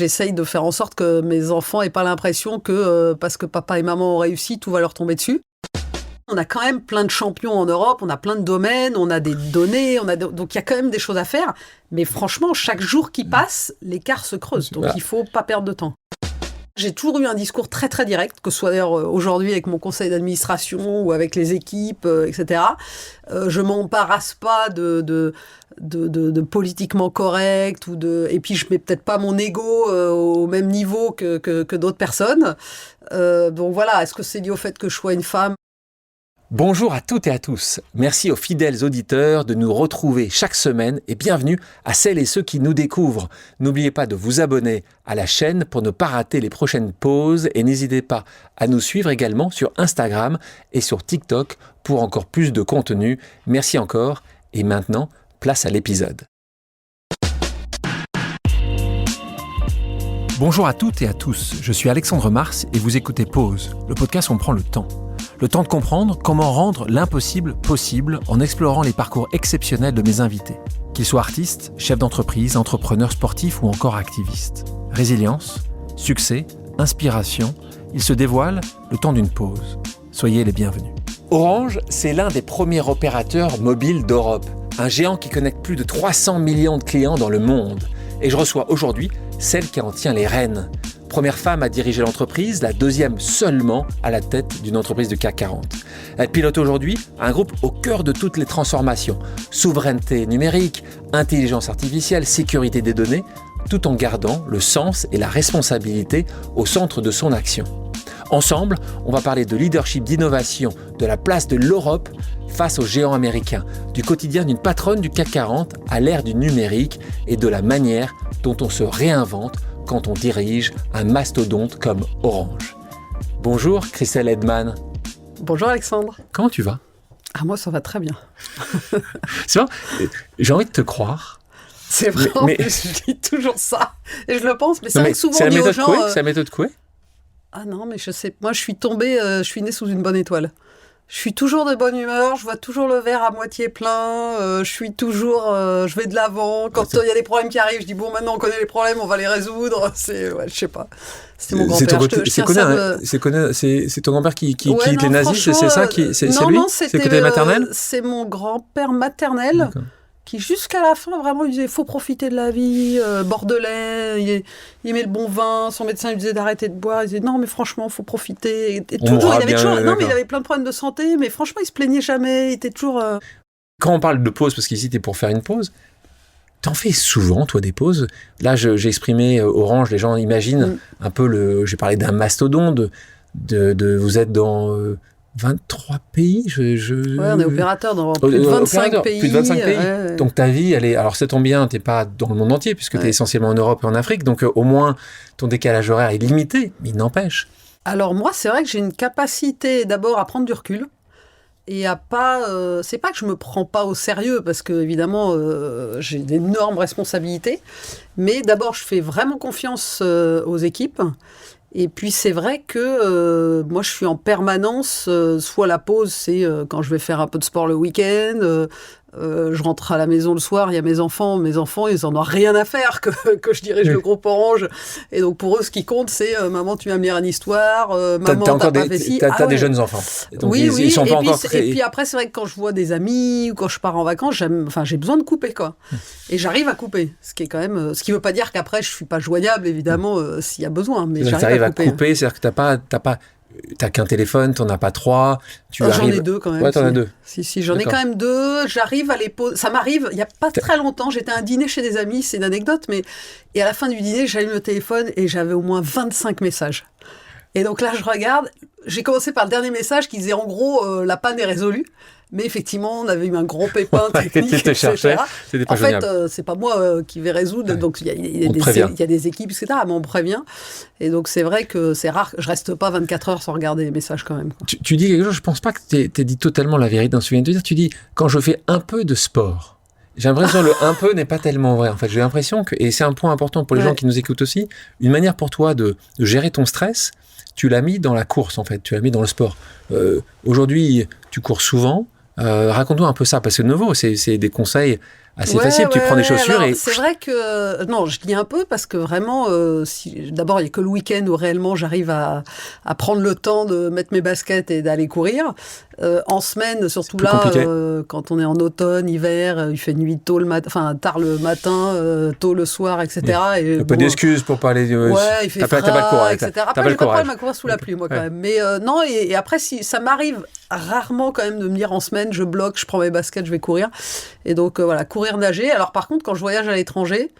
J'essaye de faire en sorte que mes enfants n'aient pas l'impression que parce que papa et maman ont réussi, tout va leur tomber dessus. On a quand même plein de champions en Europe, on a plein de domaines, on a des données, donc il y a quand même des choses à faire. Mais franchement, chaque jour qui passe, l'écart se creuse. Donc il ne faut pas perdre de temps. J'ai toujours eu un discours très très direct, que ce soit d'ailleurs aujourd'hui avec mon conseil d'administration ou avec les équipes, etc. Je m'embarrasse pas de politiquement correct et puis je mets peut-être pas mon ego au même niveau que d'autres personnes. Donc voilà, est-ce que c'est lié au fait que je sois une femme ? Bonjour à toutes et à tous. Merci aux fidèles auditeurs de nous retrouver chaque semaine et bienvenue à celles et ceux qui nous découvrent. N'oubliez pas de vous abonner à la chaîne pour ne pas rater les prochaines pauses et n'hésitez pas à nous suivre également sur Instagram et sur TikTok pour encore plus de contenu. Merci encore et maintenant, place à l'épisode. Bonjour à toutes et à tous, je suis Alexandre Mars et vous écoutez Pause, le podcast où on prend le temps. Le temps de comprendre comment rendre l'impossible possible en explorant les parcours exceptionnels de mes invités. Qu'ils soient artistes, chefs d'entreprise, entrepreneurs sportifs ou encore activistes. Résilience, succès, inspiration, ils se dévoilent le temps d'une pause. Soyez les bienvenus. Orange, c'est l'un des premiers opérateurs mobiles d'Europe. Un géant qui connecte plus de 300 millions de clients dans le monde. Et je reçois aujourd'hui celle qui en tient les rênes. Première femme à diriger l'entreprise, la deuxième seulement à la tête d'une entreprise de CAC 40. Elle pilote aujourd'hui un groupe au cœur de toutes les transformations. Souveraineté numérique, intelligence artificielle, sécurité des données, tout en gardant le sens et la responsabilité au centre de son action. Ensemble, on va parler de leadership, d'innovation, de la place de l'Europe face aux géants américains, du quotidien d'une patronne du CAC 40 à l'ère du numérique et de la manière dont on se réinvente quand on dirige un mastodonte comme Orange. Bonjour Christelle Edman. Bonjour Alexandre. Comment tu vas ? Ah, moi ça va très bien. C'est vrai, j'ai envie de te croire. C'est vrai, mais je dis toujours ça. Et je le pense, mais c'est vrai que souvent on dit aux gens... C'est la méthode Coué ? Ah non, mais je sais. Moi je suis tombée, je suis née sous une bonne étoile. Je suis toujours de bonne humeur, je vois toujours le verre à moitié plein, je suis toujours, je vais de l'avant. Quand il y a des problèmes qui arrivent, je dis bon, maintenant on connaît les problèmes, on va les résoudre. Je sais pas. C'était mon grand-père. C'est ton grand-père qui était nazi, c'est ça c'est lui. C'est côté maternel. C'est mon grand-père maternel. D'accord. Qui jusqu'à la fin vraiment il disait faut profiter de la vie, bordelais, il aimait le bon vin, son médecin lui disait d'arrêter de boire, il disait non mais franchement faut profiter, et toujours il avait toujours mais il avait plein de problèmes de santé, mais franchement il se plaignait jamais, il était toujours Quand on parle de pause, parce qu'ici t'es pour faire une pause, t'en fais souvent toi des pauses. Là j'ai exprimé Orange, les gens imaginent un peu j'ai parlé d'un mastodonte de vous êtes dans 23 pays, Ouais, on est opérateur dans plus de 25 pays. Plus de 25 pays. Ouais. Donc ta vie, elle est... Alors ça tombe bien, t'es pas dans le monde entier, puisque t'es essentiellement en Europe et en Afrique, donc au moins ton décalage horaire est limité, mais il n'empêche. Alors moi, c'est vrai que j'ai une capacité d'abord à prendre du recul, et à pas... c'est pas que je me prends pas au sérieux, parce que évidemment, j'ai d'énormes responsabilités, mais d'abord, je fais vraiment confiance aux équipes. Et puis c'est vrai que moi je suis en permanence, soit la pause c'est quand je vais faire un peu de sport le week-end, je rentre à la maison le soir, il y a mes enfants ils en ont rien à faire que je dirige le groupe Orange, et donc pour eux ce qui compte c'est maman tu vas me lire une histoire, maman t'as pas fait ci. T'as des jeunes enfants, donc ils sont pas encore très... Et puis après c'est vrai que quand je vois des amis ou quand je pars en vacances j'ai besoin de couper quoi, et j'arrive à couper, ce qui est quand même, ce qui veut pas dire qu'après je suis pas joignable évidemment s'il y a besoin, mais j'arrive à couper, c'est-à-dire que t'as qu'un téléphone, t'en as pas 3. J'en ai 2 quand même. Ouais, t'en as 2. Si, j'en ai quand même 2. J'arrive à les poser. Ça m'arrive, il y a pas très longtemps, j'étais à un dîner chez des amis, c'est une anecdote, et à la fin du dîner, j'allume le téléphone et j'avais au moins 25 messages. Et donc là, je regarde, j'ai commencé par le dernier message qui disait en gros, la panne est résolue. Mais effectivement, on avait eu un gros pépin technique, etc. C'était pas génial. En fait, c'est pas moi qui vais résoudre. Donc, il y a des équipes, etc. Mais on prévient. Et donc, c'est vrai que c'est rare. Je reste pas 24 heures sans regarder les messages quand même. Tu dis quelque chose, je pense pas que t'aies dit totalement la vérité dans ce que tu viens de dire. Tu dis, quand je fais un peu de sport, j'ai l'impression que le un peu n'est pas tellement vrai. En fait, j'ai l'impression que, et c'est un point important pour les gens qui nous écoutent aussi, une manière pour toi de gérer ton stress, tu l'as mis dans la course, en fait. Tu l'as mis dans le sport. Aujourd'hui, tu cours souvent. Raconte-nous un peu ça, parce que de nouveau, c'est des conseils assez facile. Tu prends des chaussures alors, et... C'est vrai que... Non, je dis un peu parce que vraiment, d'abord, il n'y a que le week-end où réellement j'arrive à prendre le temps de mettre mes baskets et d'aller courir. En semaine, surtout là, quand on est en automne, hiver, il fait nuit tôt le matin, enfin tard le matin, tôt le soir, etc. Et un peu d'excuses pour pas aller... Ouais, il fait frais, t'as pas le courage, etc. Après, j'ai pas de problème à courir sous la pluie, moi, quand même. Mais non, et après, si, ça m'arrive rarement quand même de me dire en semaine, je bloque, je prends mes baskets, je vais courir. Et donc, voilà, courir, nager. Alors, par contre, quand je voyage à l'étranger...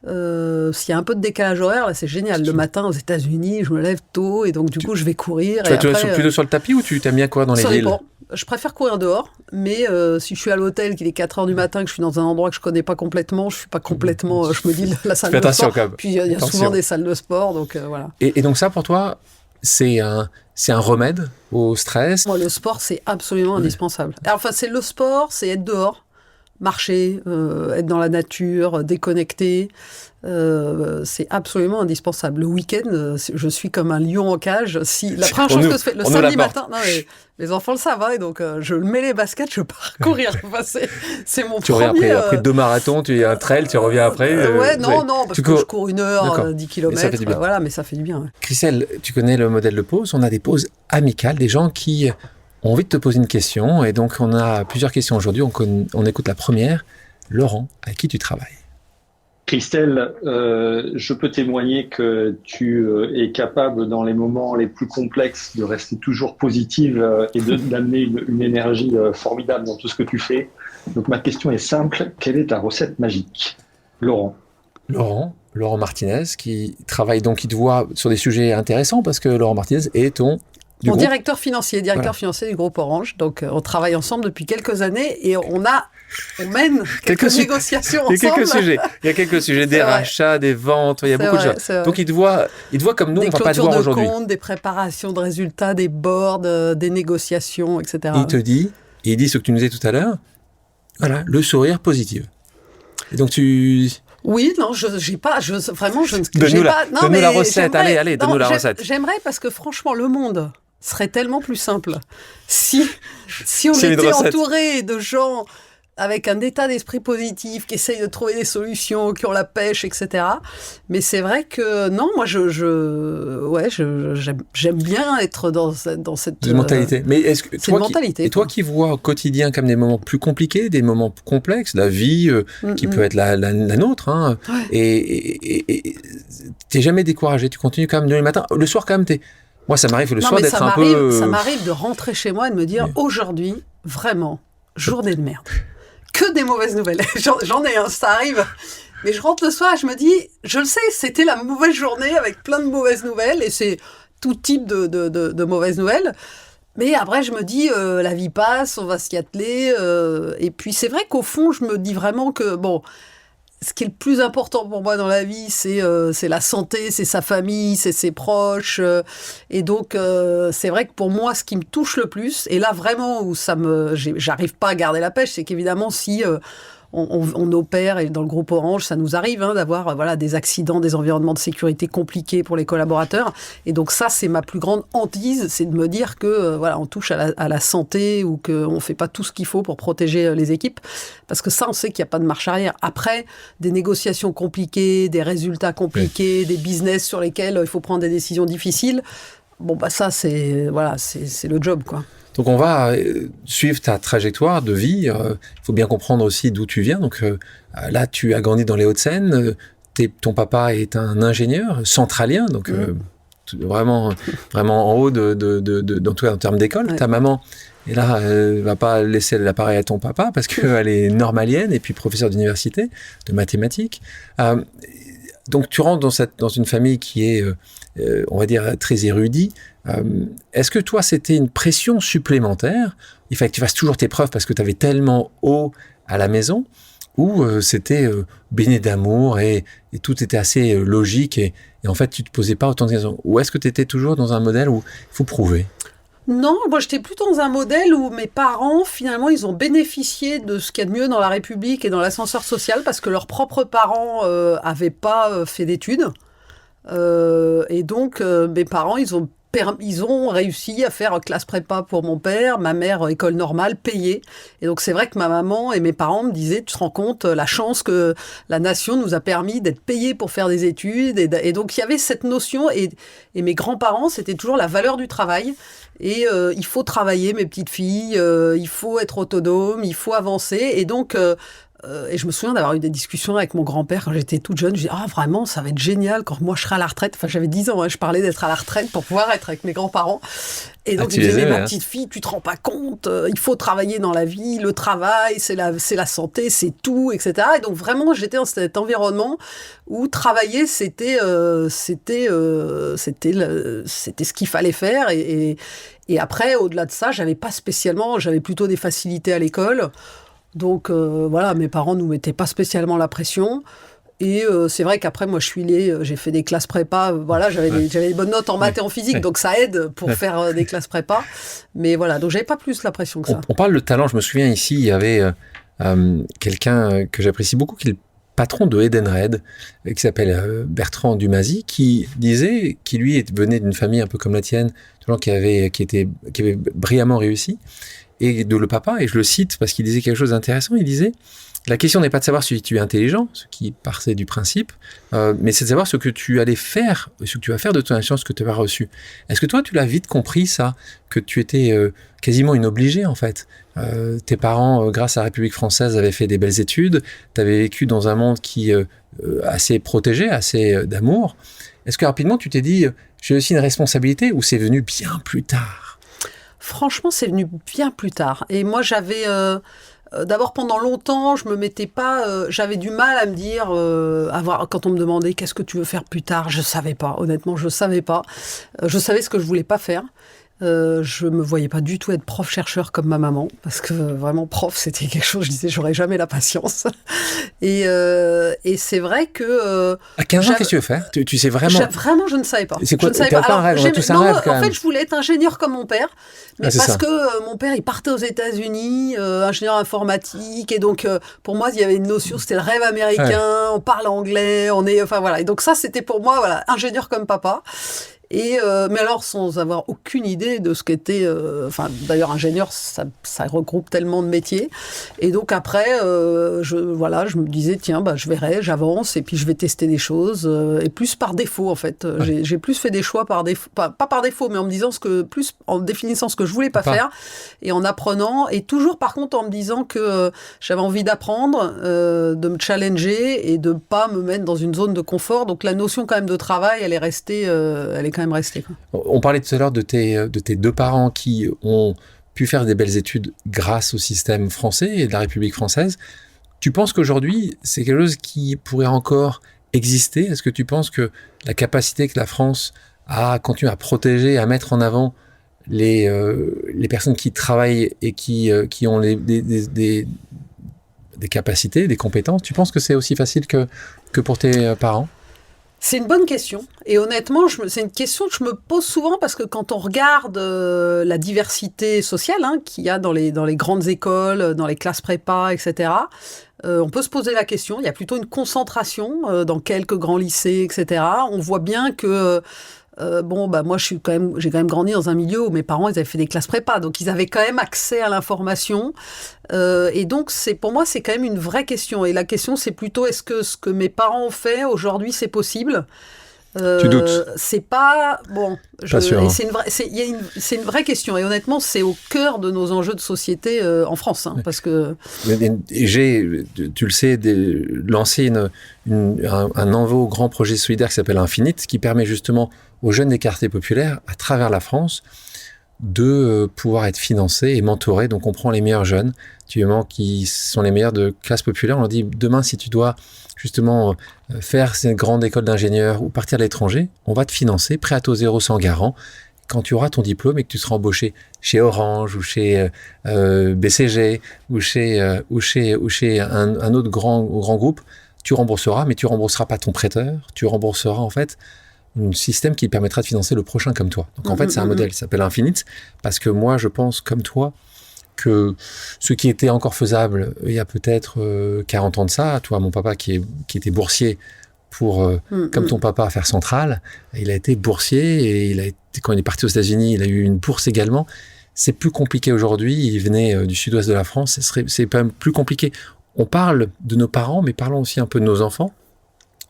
s'il y a un peu de décalage horaire, là, c'est génial. Le matin aux États-Unis, je me lève tôt et donc du coup je vais courir. Tu vas plutôt sur le tapis ou tu t'aimes bien courir dans les villes? Je préfère courir dehors, mais si je suis à l'hôtel, qu'il est 4h du matin, que je suis dans un endroit que je connais pas complètement, je suis pas complètement. Je me dis la salle de sport. Puis il y a souvent des salles de sport, donc voilà. Et donc ça pour toi, c'est un remède au stress? Moi, le sport, c'est absolument indispensable. Alors, enfin, c'est le sport, c'est être dehors. Marcher, être dans la nature, déconnecter, c'est absolument indispensable. Le week-end, je suis comme un lion en cage. La première chose que je fais le samedi matin, non, mais les enfants le savent, hein, et donc je mets les baskets, je pars courir. Enfin, c'est mon tu premier... reviens après 2 marathons, tu as un trail, tu reviens après. Non, parce que je cours 1 heure, 10 km, voilà, mais ça fait du bien. Ouais. Christelle, tu connais le modèle de pause. On a des pauses amicales, des gens qui ont envie de te poser une question, et donc on a plusieurs questions aujourd'hui. On écoute la première. Laurent, avec qui tu travailles? Christelle, je peux témoigner que tu es capable, dans les moments les plus complexes, de rester toujours positive et d'amener une énergie formidable dans tout ce que tu fais. Donc ma question est simple, quelle est ta recette magique? Laurent Martinez, qui travaille, donc qui te voit sur des sujets intéressants, parce que Laurent Martinez est ton directeur financier du groupe Orange. Donc, on travaille ensemble depuis quelques années et on mène quelques négociations ensemble. Il y a quelques sujets, des rachats, des ventes, il y a beaucoup de choses. Donc, il te voit comme nous, on ne va pas te voir aujourd'hui. Des clôtures de comptes, des préparations de résultats, des boards, des négociations, etc. Il te dit, il dit ce que tu nous disais tout à l'heure, voilà, le sourire positif. Et donc, Oui, non, vraiment, je ne donne-nous la recette, allez, donne-nous la recette. J'aimerais, parce que franchement, le monde serait tellement plus simple si on était entouré de gens avec un état d'esprit positif, qui essayent de trouver des solutions, qui ont la pêche, etc. Mais c'est vrai que, non, moi, j'aime bien être dans cette mentalité. Mais est-ce que mentalité. Toi qui vois au quotidien comme des moments plus compliqués, des moments complexes, la vie qui peut être la nôtre, hein, et t'es jamais découragé, tu continues quand même le matin, le soir quand même Moi, ça m'arrive le soir d'être un peu... Ça m'arrive de rentrer chez moi et de me dire, aujourd'hui, vraiment, journée de merde. Que des mauvaises nouvelles. J'en ai, ça arrive. Mais je rentre le soir et je me dis, je le sais, c'était la mauvaise journée avec plein de mauvaises nouvelles, et c'est tout type de mauvaises nouvelles. Mais après, je me dis, la vie passe, on va s'y atteler. Et puis, c'est vrai qu'au fond, je me dis vraiment que, ce qui est le plus important pour moi dans la vie, c'est la santé, c'est sa famille, c'est ses proches. Et donc, c'est vrai que pour moi, ce qui me touche le plus, et là vraiment où j'arrive pas à garder la pêche, c'est qu'évidemment, si on opère, et dans le groupe Orange, ça nous arrive d'avoir des accidents, des environnements de sécurité compliqués pour les collaborateurs. Et donc ça, c'est ma plus grande hantise, c'est de me dire que on touche à la santé, ou qu'on fait pas tout ce qu'il faut pour protéger les équipes. Parce que ça, on sait qu'il n'y a pas de marche arrière. Après, des négociations compliquées, des résultats compliqués, des business sur lesquels il faut prendre des décisions difficiles. Ça, c'est le job, quoi. Donc, on va suivre ta trajectoire de vie. Il faut bien comprendre aussi d'où tu viens. Donc, là, tu as grandi dans les Hauts-de-Seine. Ton papa est un ingénieur centralien, donc vraiment en haut en tout cas en termes d'école. Ouais. Ta maman, et là, elle va pas laisser l'appareil à ton papa parce qu'elle est normalienne et puis professeure d'université de mathématiques. Donc, tu rentres dans une famille qui est, on va dire, très érudite. Est-ce que toi, c'était une pression supplémentaire? Il fallait que tu fasses toujours tes preuves parce que tu avais tellement haut à la maison, ou c'était baigné d'amour et tout était assez logique et en fait, tu te posais pas autant de questions? Ou est-ce que tu étais toujours dans un modèle où il faut prouver? Non, moi j'étais plutôt dans un modèle où mes parents, finalement, ils ont bénéficié de ce qu'il y a de mieux dans la République et dans l'ascenseur social parce que leurs propres parents n'avaient pas fait d'études. Et donc, mes parents, ils ont ils ont réussi à faire classe prépa pour mon père, ma mère école normale, payée. Et donc c'est vrai que ma maman et mes parents me disaient, tu te rends compte la chance que la nation nous a permis d'être payés pour faire des études. Et donc il y avait cette notion, et mes grands-parents, c'était toujours la valeur du travail. Et il faut travailler, mes petites filles, il faut être autonome, il faut avancer. Et donc... et je me souviens d'avoir eu des discussions avec mon grand-père quand j'étais toute jeune. Je dis, vraiment, ça va être génial quand moi je serai à la retraite. Enfin, j'avais 10 ans, je parlais d'être à la retraite pour pouvoir être avec mes grands-parents. Et donc, il me disait, ma petite fille, tu te rends pas compte, il faut travailler dans la vie, le travail, c'est la santé, c'est tout, etc. Et donc, vraiment, j'étais dans cet environnement où travailler, c'était ce qu'il fallait faire. Et après, au-delà de ça, j'avais plutôt des facilités à l'école. Donc voilà, mes parents nous mettaient pas spécialement la pression. Et c'est vrai qu'après, moi, j'ai fait des classes prépa. Voilà, j'avais des bonnes notes en maths et en physique, donc ça aide pour faire des classes prépa. Mais voilà, donc j'avais pas plus la pression que ça. On parle de talent. Je me souviens ici, il y avait quelqu'un que j'apprécie beaucoup, qui est le patron de Edenred, qui s'appelle Bertrand Dumazy, qui disait qu'il lui venait d'une famille un peu comme la tienne, de gens qui avaient brillamment réussi. Et de le papa, et je le cite parce qu'il disait quelque chose d'intéressant, il disait « La question n'est pas de savoir si tu es intelligent, ce qui partait du principe, mais c'est de savoir ce que tu allais faire, ce que tu vas faire de ton intelligence que tu as reçue. » Est-ce que toi, tu l'as vite compris, ça, que tu étais quasiment une obligée, en fait? Tes parents, grâce à la République française, avaient fait des belles études, tu avais vécu dans un monde qui assez protégé, assez d'amour. Est-ce que rapidement, tu t'es dit « J'ai aussi une responsabilité » ou c'est venu bien plus tard? Franchement, c'est venu bien plus tard. Et moi, j'avais... d'abord, pendant longtemps, je me mettais pas... j'avais du mal à me dire... quand on me demandait « Qu'est-ce que tu veux faire plus tard ?» Je savais pas. Honnêtement, je savais pas. Je savais ce que je voulais pas faire. Je me voyais pas du tout être prof-chercheur comme ma maman, parce que vraiment prof, c'était quelque chose, je disais, j'aurais jamais la patience. Et c'est vrai que... à 15 ans, qu'est-ce que tu veux faire? Tu sais vraiment... Vraiment, je ne savais pas. C'est quoi? Je ne savais pas. Pas un rêve, on a tous un rêve quand même. En fait, je voulais être ingénieur comme mon père, mais parce ça. que mon père, il partait aux États-Unis, ingénieur informatique, et donc pour moi, il y avait une notion, c'était le rêve américain, on parle anglais, enfin voilà. Et donc ça, c'était pour moi, voilà, ingénieur comme papa. Mais alors, sans avoir aucune idée de ce qu'était... d'ailleurs, ingénieur, ça regroupe tellement de métiers. Et donc, après, je me disais, tiens, je verrai, j'avance, et puis je vais tester des choses. Et plus par défaut, en fait. J'ai plus fait des choix par défaut. Pas par défaut, mais en définissant ce que je voulais pas faire, et en apprenant. Et toujours, par contre, en me disant que j'avais envie d'apprendre, de me challenger, et de pas me mettre dans une zone de confort. Donc, la notion, quand même, de travail, elle est restée... elle est quand même restée. On parlait tout à l'heure de tes deux parents qui ont pu faire des belles études grâce au système français et de la République française. Tu penses qu'aujourd'hui, c'est quelque chose qui pourrait encore exister? Est-ce que tu penses que la capacité que la France a à continuer à protéger, à mettre en avant les personnes qui travaillent et qui ont des capacités, des compétences, tu penses que c'est aussi facile que pour tes parents? C'est une bonne question. Et honnêtement, c'est une question que je me pose souvent parce que quand on regarde la diversité sociale qu'il y a dans les grandes écoles, dans les classes prépa, etc., on peut se poser la question. Il y a plutôt une concentration dans quelques grands lycées, etc. On voit bien que... moi, j'ai quand même grandi dans un milieu où mes parents, ils avaient fait des classes prépa, donc ils avaient quand même accès à l'information. Et donc, pour moi, c'est quand même une vraie question. Et la question, c'est plutôt, est-ce que ce que mes parents ont fait aujourd'hui, c'est possible? Tu doutes? C'est pas bon. Pas sûr. C'est une vraie question. Et honnêtement, c'est au cœur de nos enjeux de société en France, parce que. J'ai, tu le sais, lancé un nouveau grand projet solidaire qui s'appelle Infinite, qui permet justement aux jeunes des quartiers populaires à travers la France de pouvoir être financés et mentorés. Donc on prend les meilleurs jeunes, qui sont les meilleurs de classe populaire. On leur dit demain, si tu dois justement faire cette grande école d'ingénieur ou partir à l'étranger, on va te financer, prêt à taux zéro sans garant. Quand tu auras ton diplôme et que tu seras embauché chez Orange ou chez BCG ou chez un autre grand groupe, tu rembourseras, mais tu rembourseras pas ton prêteur, tu rembourseras en fait un système qui permettra de financer le prochain comme toi. Donc en fait, c'est un modèle qui s'appelle Infinite, parce que moi, je pense comme toi que ce qui était encore faisable il y a peut-être 40 ans de ça, toi, mon papa qui était boursier pour, comme ton papa, faire Centrale. Il a été boursier et quand il est parti aux États-Unis, il a eu une bourse également. C'est plus compliqué aujourd'hui. Il venait du sud-ouest de la France. C'est quand même plus compliqué. On parle de nos parents, mais parlons aussi un peu de nos enfants.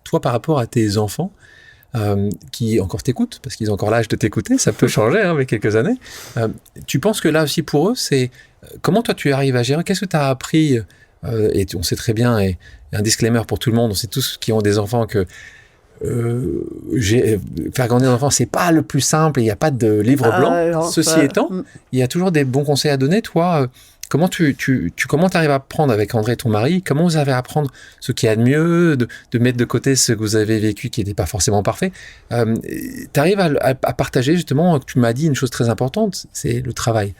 Toi, par rapport à tes enfants, qui encore t'écoutent, parce qu'ils ont encore l'âge de t'écouter, ça peut changer avec quelques années. Tu penses que là aussi pour eux, c'est comment toi tu arrives à gérer? Qu'est-ce que tu as appris? Et on sait très bien, et un disclaimer pour tout le monde, on sait tous qui ont des enfants que faire grandir un enfant, c'est pas le plus simple, il n'y a pas de livre blanc. Non, ceci étant, il y a toujours des bons conseils à donner. Toi, comment tu arrives à apprendre avec André, ton mari? Comment vous avez à apprendre ce qu'il y a de mieux, de mettre de côté ce que vous avez vécu qui n'était pas forcément parfait? Tu arrives à partager justement, tu m'as dit une chose très importante, c'est le travail.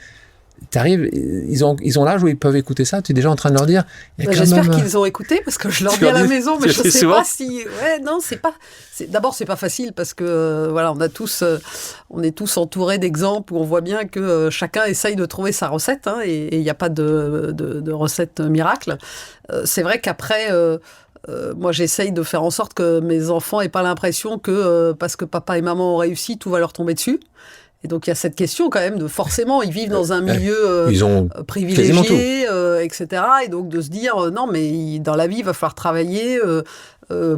T'arrives, ils ont l'âge où ils peuvent écouter ça. Tu es déjà en train de leur dire. J'espère qu'ils ont écouté parce que je leur dis à la maison, mais je ne sais pas si. Ouais, non, c'est pas. D'abord, c'est pas facile parce que voilà, on est tous entourés d'exemples où on voit bien que chacun essaye de trouver sa recette, hein, et il n'y a pas de recette miracle. C'est vrai qu'après. Moi, j'essaye de faire en sorte que mes enfants n'aient pas l'impression que parce que papa et maman ont réussi, tout va leur tomber dessus. Et donc, il y a cette question quand même de forcément, ils vivent dans un milieu privilégié, etc. Et donc, de se dire, non, mais dans la vie, il va falloir travailler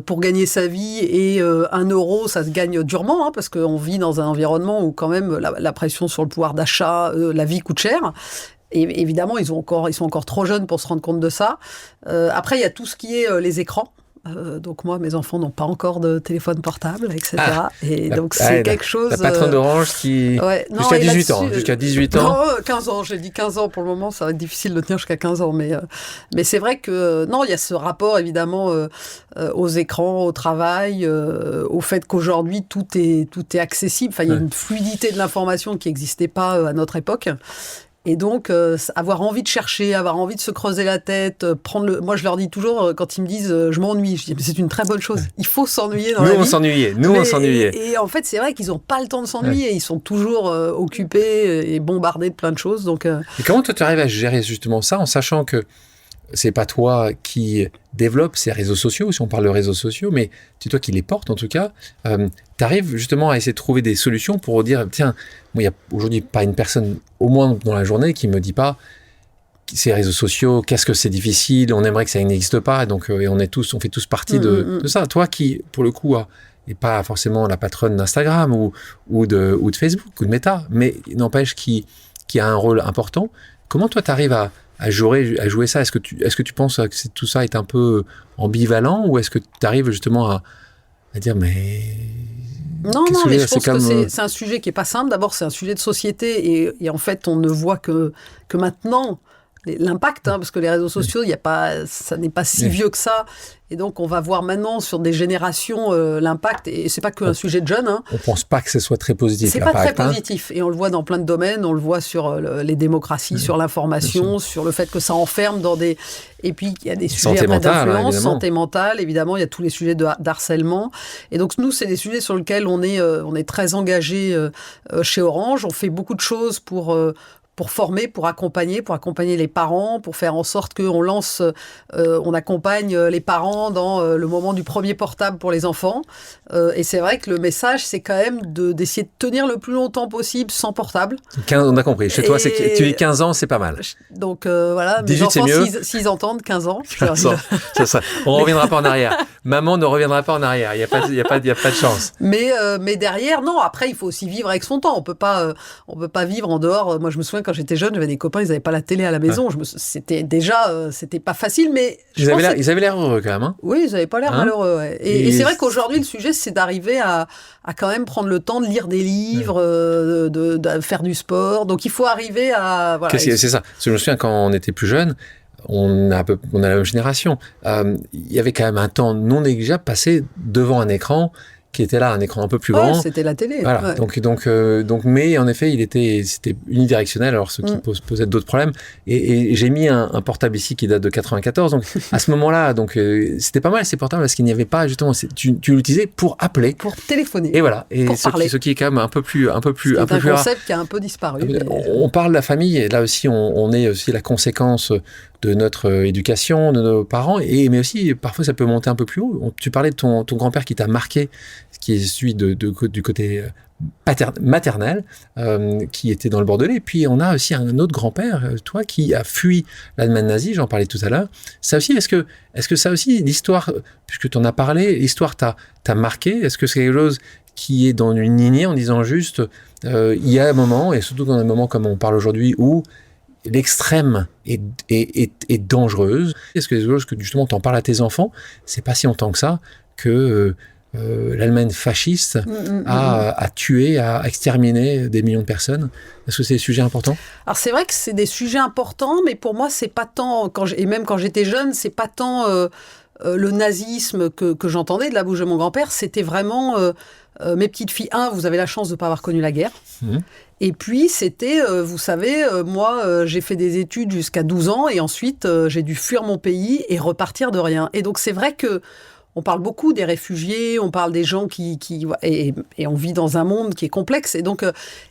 pour gagner sa vie. Et 1 euro, ça se gagne durement, hein, parce qu'on vit dans un environnement où quand même la pression sur le pouvoir d'achat, la vie coûte cher. Et évidemment, ils sont encore trop jeunes pour se rendre compte de ça. Après, il y a tout ce qui est les écrans. Donc moi, mes enfants n'ont pas encore de téléphone portable, etc. Et donc c'est quelque chose... La patronne d'Orange qui... Ouais, non, jusqu'à 18 ans. Non, 15 ans, j'ai dit 15 ans pour le moment, ça va être difficile de tenir jusqu'à 15 ans. Mais c'est vrai que, non, il y a ce rapport évidemment aux écrans, au travail, au fait qu'aujourd'hui tout est accessible. Enfin, il y a une fluidité de l'information qui n'existait pas à notre époque. Et donc, avoir envie de chercher, avoir envie de se creuser la tête, Moi, je leur dis toujours, quand ils me disent « je m'ennuie », je dis « mais c'est une très bonne chose, il faut s'ennuyer dans la vie ». Nous, on s'ennuyait. Et en fait, c'est vrai qu'ils n'ont pas le temps de s'ennuyer, ils sont toujours occupés et bombardés de plein de choses. Donc, Et comment toi, tu arrives à gérer justement ça, en sachant que c'est pas toi qui développe ces réseaux sociaux, si on parle de réseaux sociaux, mais c'est toi qui les portes en tout cas. Tu arrives justement à essayer de trouver des solutions pour dire, tiens, moi, il n'y a aujourd'hui pas une personne, au moins dans la journée, qui me dit pas ces réseaux sociaux, qu'est-ce que c'est difficile, on aimerait que ça n'existe pas, et donc et on fait tous partie de ça. Toi qui, pour le coup, n'est pas forcément la patronne d'Instagram ou de Facebook ou de Meta, mais n'empêche qui a un rôle important, comment toi tu arrives à jouer ça? Est-ce que tu penses que tout ça est un peu ambivalent, ou est-ce que tu arrives justement à dire mais... Non, mais je pense que c'est un sujet qui n'est pas simple. D'abord, c'est un sujet de société et en fait, on ne voit que maintenant l'impact, hein, parce que les réseaux sociaux, ça n'est pas si vieux que ça. Et donc, on va voir maintenant sur des générations l'impact. Et c'est pas qu'un sujet de jeunes. Hein. On pense pas que ce soit très positif. C'est pas très positif. Et on le voit dans plein de domaines. On le voit sur les démocraties, sur l'information, sur le fait que ça enferme dans des... Et puis, il y a des sujets d'influence, santé mentale, évidemment. Il y a tous les sujets d'harcèlement. Et donc, nous, c'est des sujets sur lesquels on est très engagés chez Orange. On fait beaucoup de choses pour former, pour accompagner les parents, pour faire en sorte on accompagne les parents dans le moment du premier portable pour les enfants. Et c'est vrai que le message, c'est quand même d'essayer de tenir le plus longtemps possible sans portable. On a compris. Chez toi, tu dis 15 ans, c'est pas mal. Donc voilà, mes enfants, s'ils entendent 15 ans. 15 ans, c'est ça. On ne reviendra pas en arrière. Maman ne reviendra pas en arrière. Il n'y a pas de chance. Mais derrière, non, après, il faut aussi vivre avec son temps. On peut pas vivre en dehors. Moi, je me souviens, quand j'étais jeune, j'avais des copains, ils n'avaient pas la télé à la maison. C'était pas facile, mais... Ils avaient l'air heureux quand même. Hein, oui, ils n'avaient pas l'air malheureux. Ouais. Et c'est vrai qu'aujourd'hui, le sujet, c'est d'arriver à quand même prendre le temps de lire des livres, de faire du sport. Donc, il faut arriver à... Voilà, c'est ça. Parce que je me souviens, quand on était plus jeune, on a la même génération. Il y avait quand même un temps non négligeable passé devant un écran qui était là, un écran un peu plus grand. C'était la télé. Voilà. Ouais. Donc, mais en effet, c'était unidirectionnel, alors ce qui posait d'autres problèmes. Et j'ai mis un portable ici qui date de 94. Donc, à ce moment-là, c'était pas mal ces portables parce qu'il n'y avait pas, justement, tu l'utilisais pour appeler. Pour téléphoner. Et voilà. Et pour parler. Ce qui est quand même un peu plus c'est un concept qui a un peu disparu. On parle de la famille, et là aussi, on est aussi la conséquence de notre éducation, de nos parents, mais aussi parfois ça peut monter un peu plus haut. Tu parlais de ton grand-père qui t'a marqué, qui est celui du côté maternel, qui était dans le Bordelais. Et puis on a aussi un autre grand-père, toi, qui a fui l'Allemagne nazie, j'en parlais tout à l'heure. Ça aussi, est-ce que ça aussi, l'histoire, puisque tu en as parlé, l'histoire t'a marqué? Est-ce que c'est quelque chose qui est dans une lignée en disant juste, il y a un moment, et surtout dans un moment comme on parle aujourd'hui, où l'extrême est dangereuse? Est-ce que c'est quelque chose que justement tu en parles à tes enfants? C'est pas si longtemps que ça que l'Allemagne fasciste a tué, a exterminé des millions de personnes. Est-ce que c'est des sujets importants? Alors c'est vrai que c'est des sujets importants, mais pour moi c'est pas tant, et même quand j'étais jeune, c'est pas tant le nazisme que j'entendais de la bouche de mon grand-père, c'était vraiment mes petites filles, vous avez la chance de ne pas avoir connu la guerre. Et puis c'était, vous savez, moi j'ai fait des études jusqu'à 12 ans et ensuite j'ai dû fuir mon pays et repartir de rien. Et donc c'est vrai que on parle beaucoup des réfugiés, on parle des gens et on vit dans un monde qui est complexe. Et donc,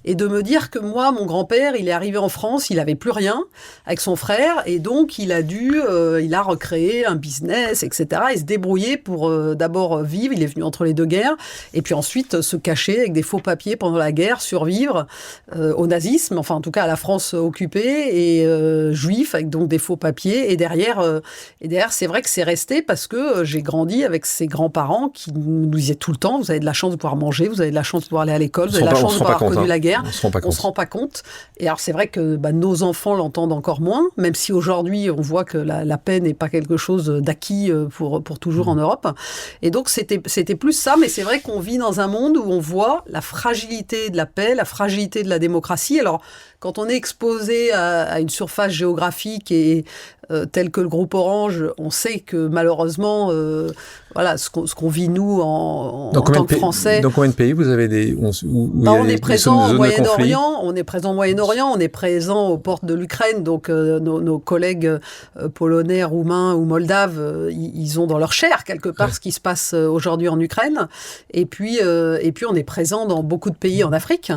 et de me dire que moi, mon grand-père, il est arrivé en France, il avait plus rien avec son frère, et donc il a recréé un business, etc. Et se débrouiller pour d'abord vivre. Il est venu entre les deux guerres, et puis ensuite se cacher avec des faux papiers pendant la guerre, survivre au nazisme, enfin en tout cas à la France occupée et juif avec donc des faux papiers. Et derrière, c'est vrai que c'est resté parce que j'ai grandi avec ses grands-parents qui nous disaient tout le temps, vous avez de la chance de pouvoir manger, vous avez de la chance de pouvoir aller à l'école, vous avez de la chance de pouvoir avoir connu la guerre. On se rend pas compte. Et alors c'est vrai que nos enfants l'entendent encore moins, même si aujourd'hui on voit que la paix n'est pas quelque chose d'acquis pour toujours en Europe. Et donc c'était plus ça, mais c'est vrai qu'on vit dans un monde où on voit la fragilité de la paix, la fragilité de la démocratie. Alors quand on est exposé à une surface géographique et tel que le groupe Orange, on sait que malheureusement, voilà, ce qu'on vit nous en tant que Français. Dans combien de pays vous avez on est présent au Moyen-Orient, on est présent aux portes de l'Ukraine, donc nos collègues polonais, roumains ou moldaves, ils ont dans leur chair quelque part ce qui se passe aujourd'hui en Ukraine. Et puis on est présent dans beaucoup de pays en Afrique.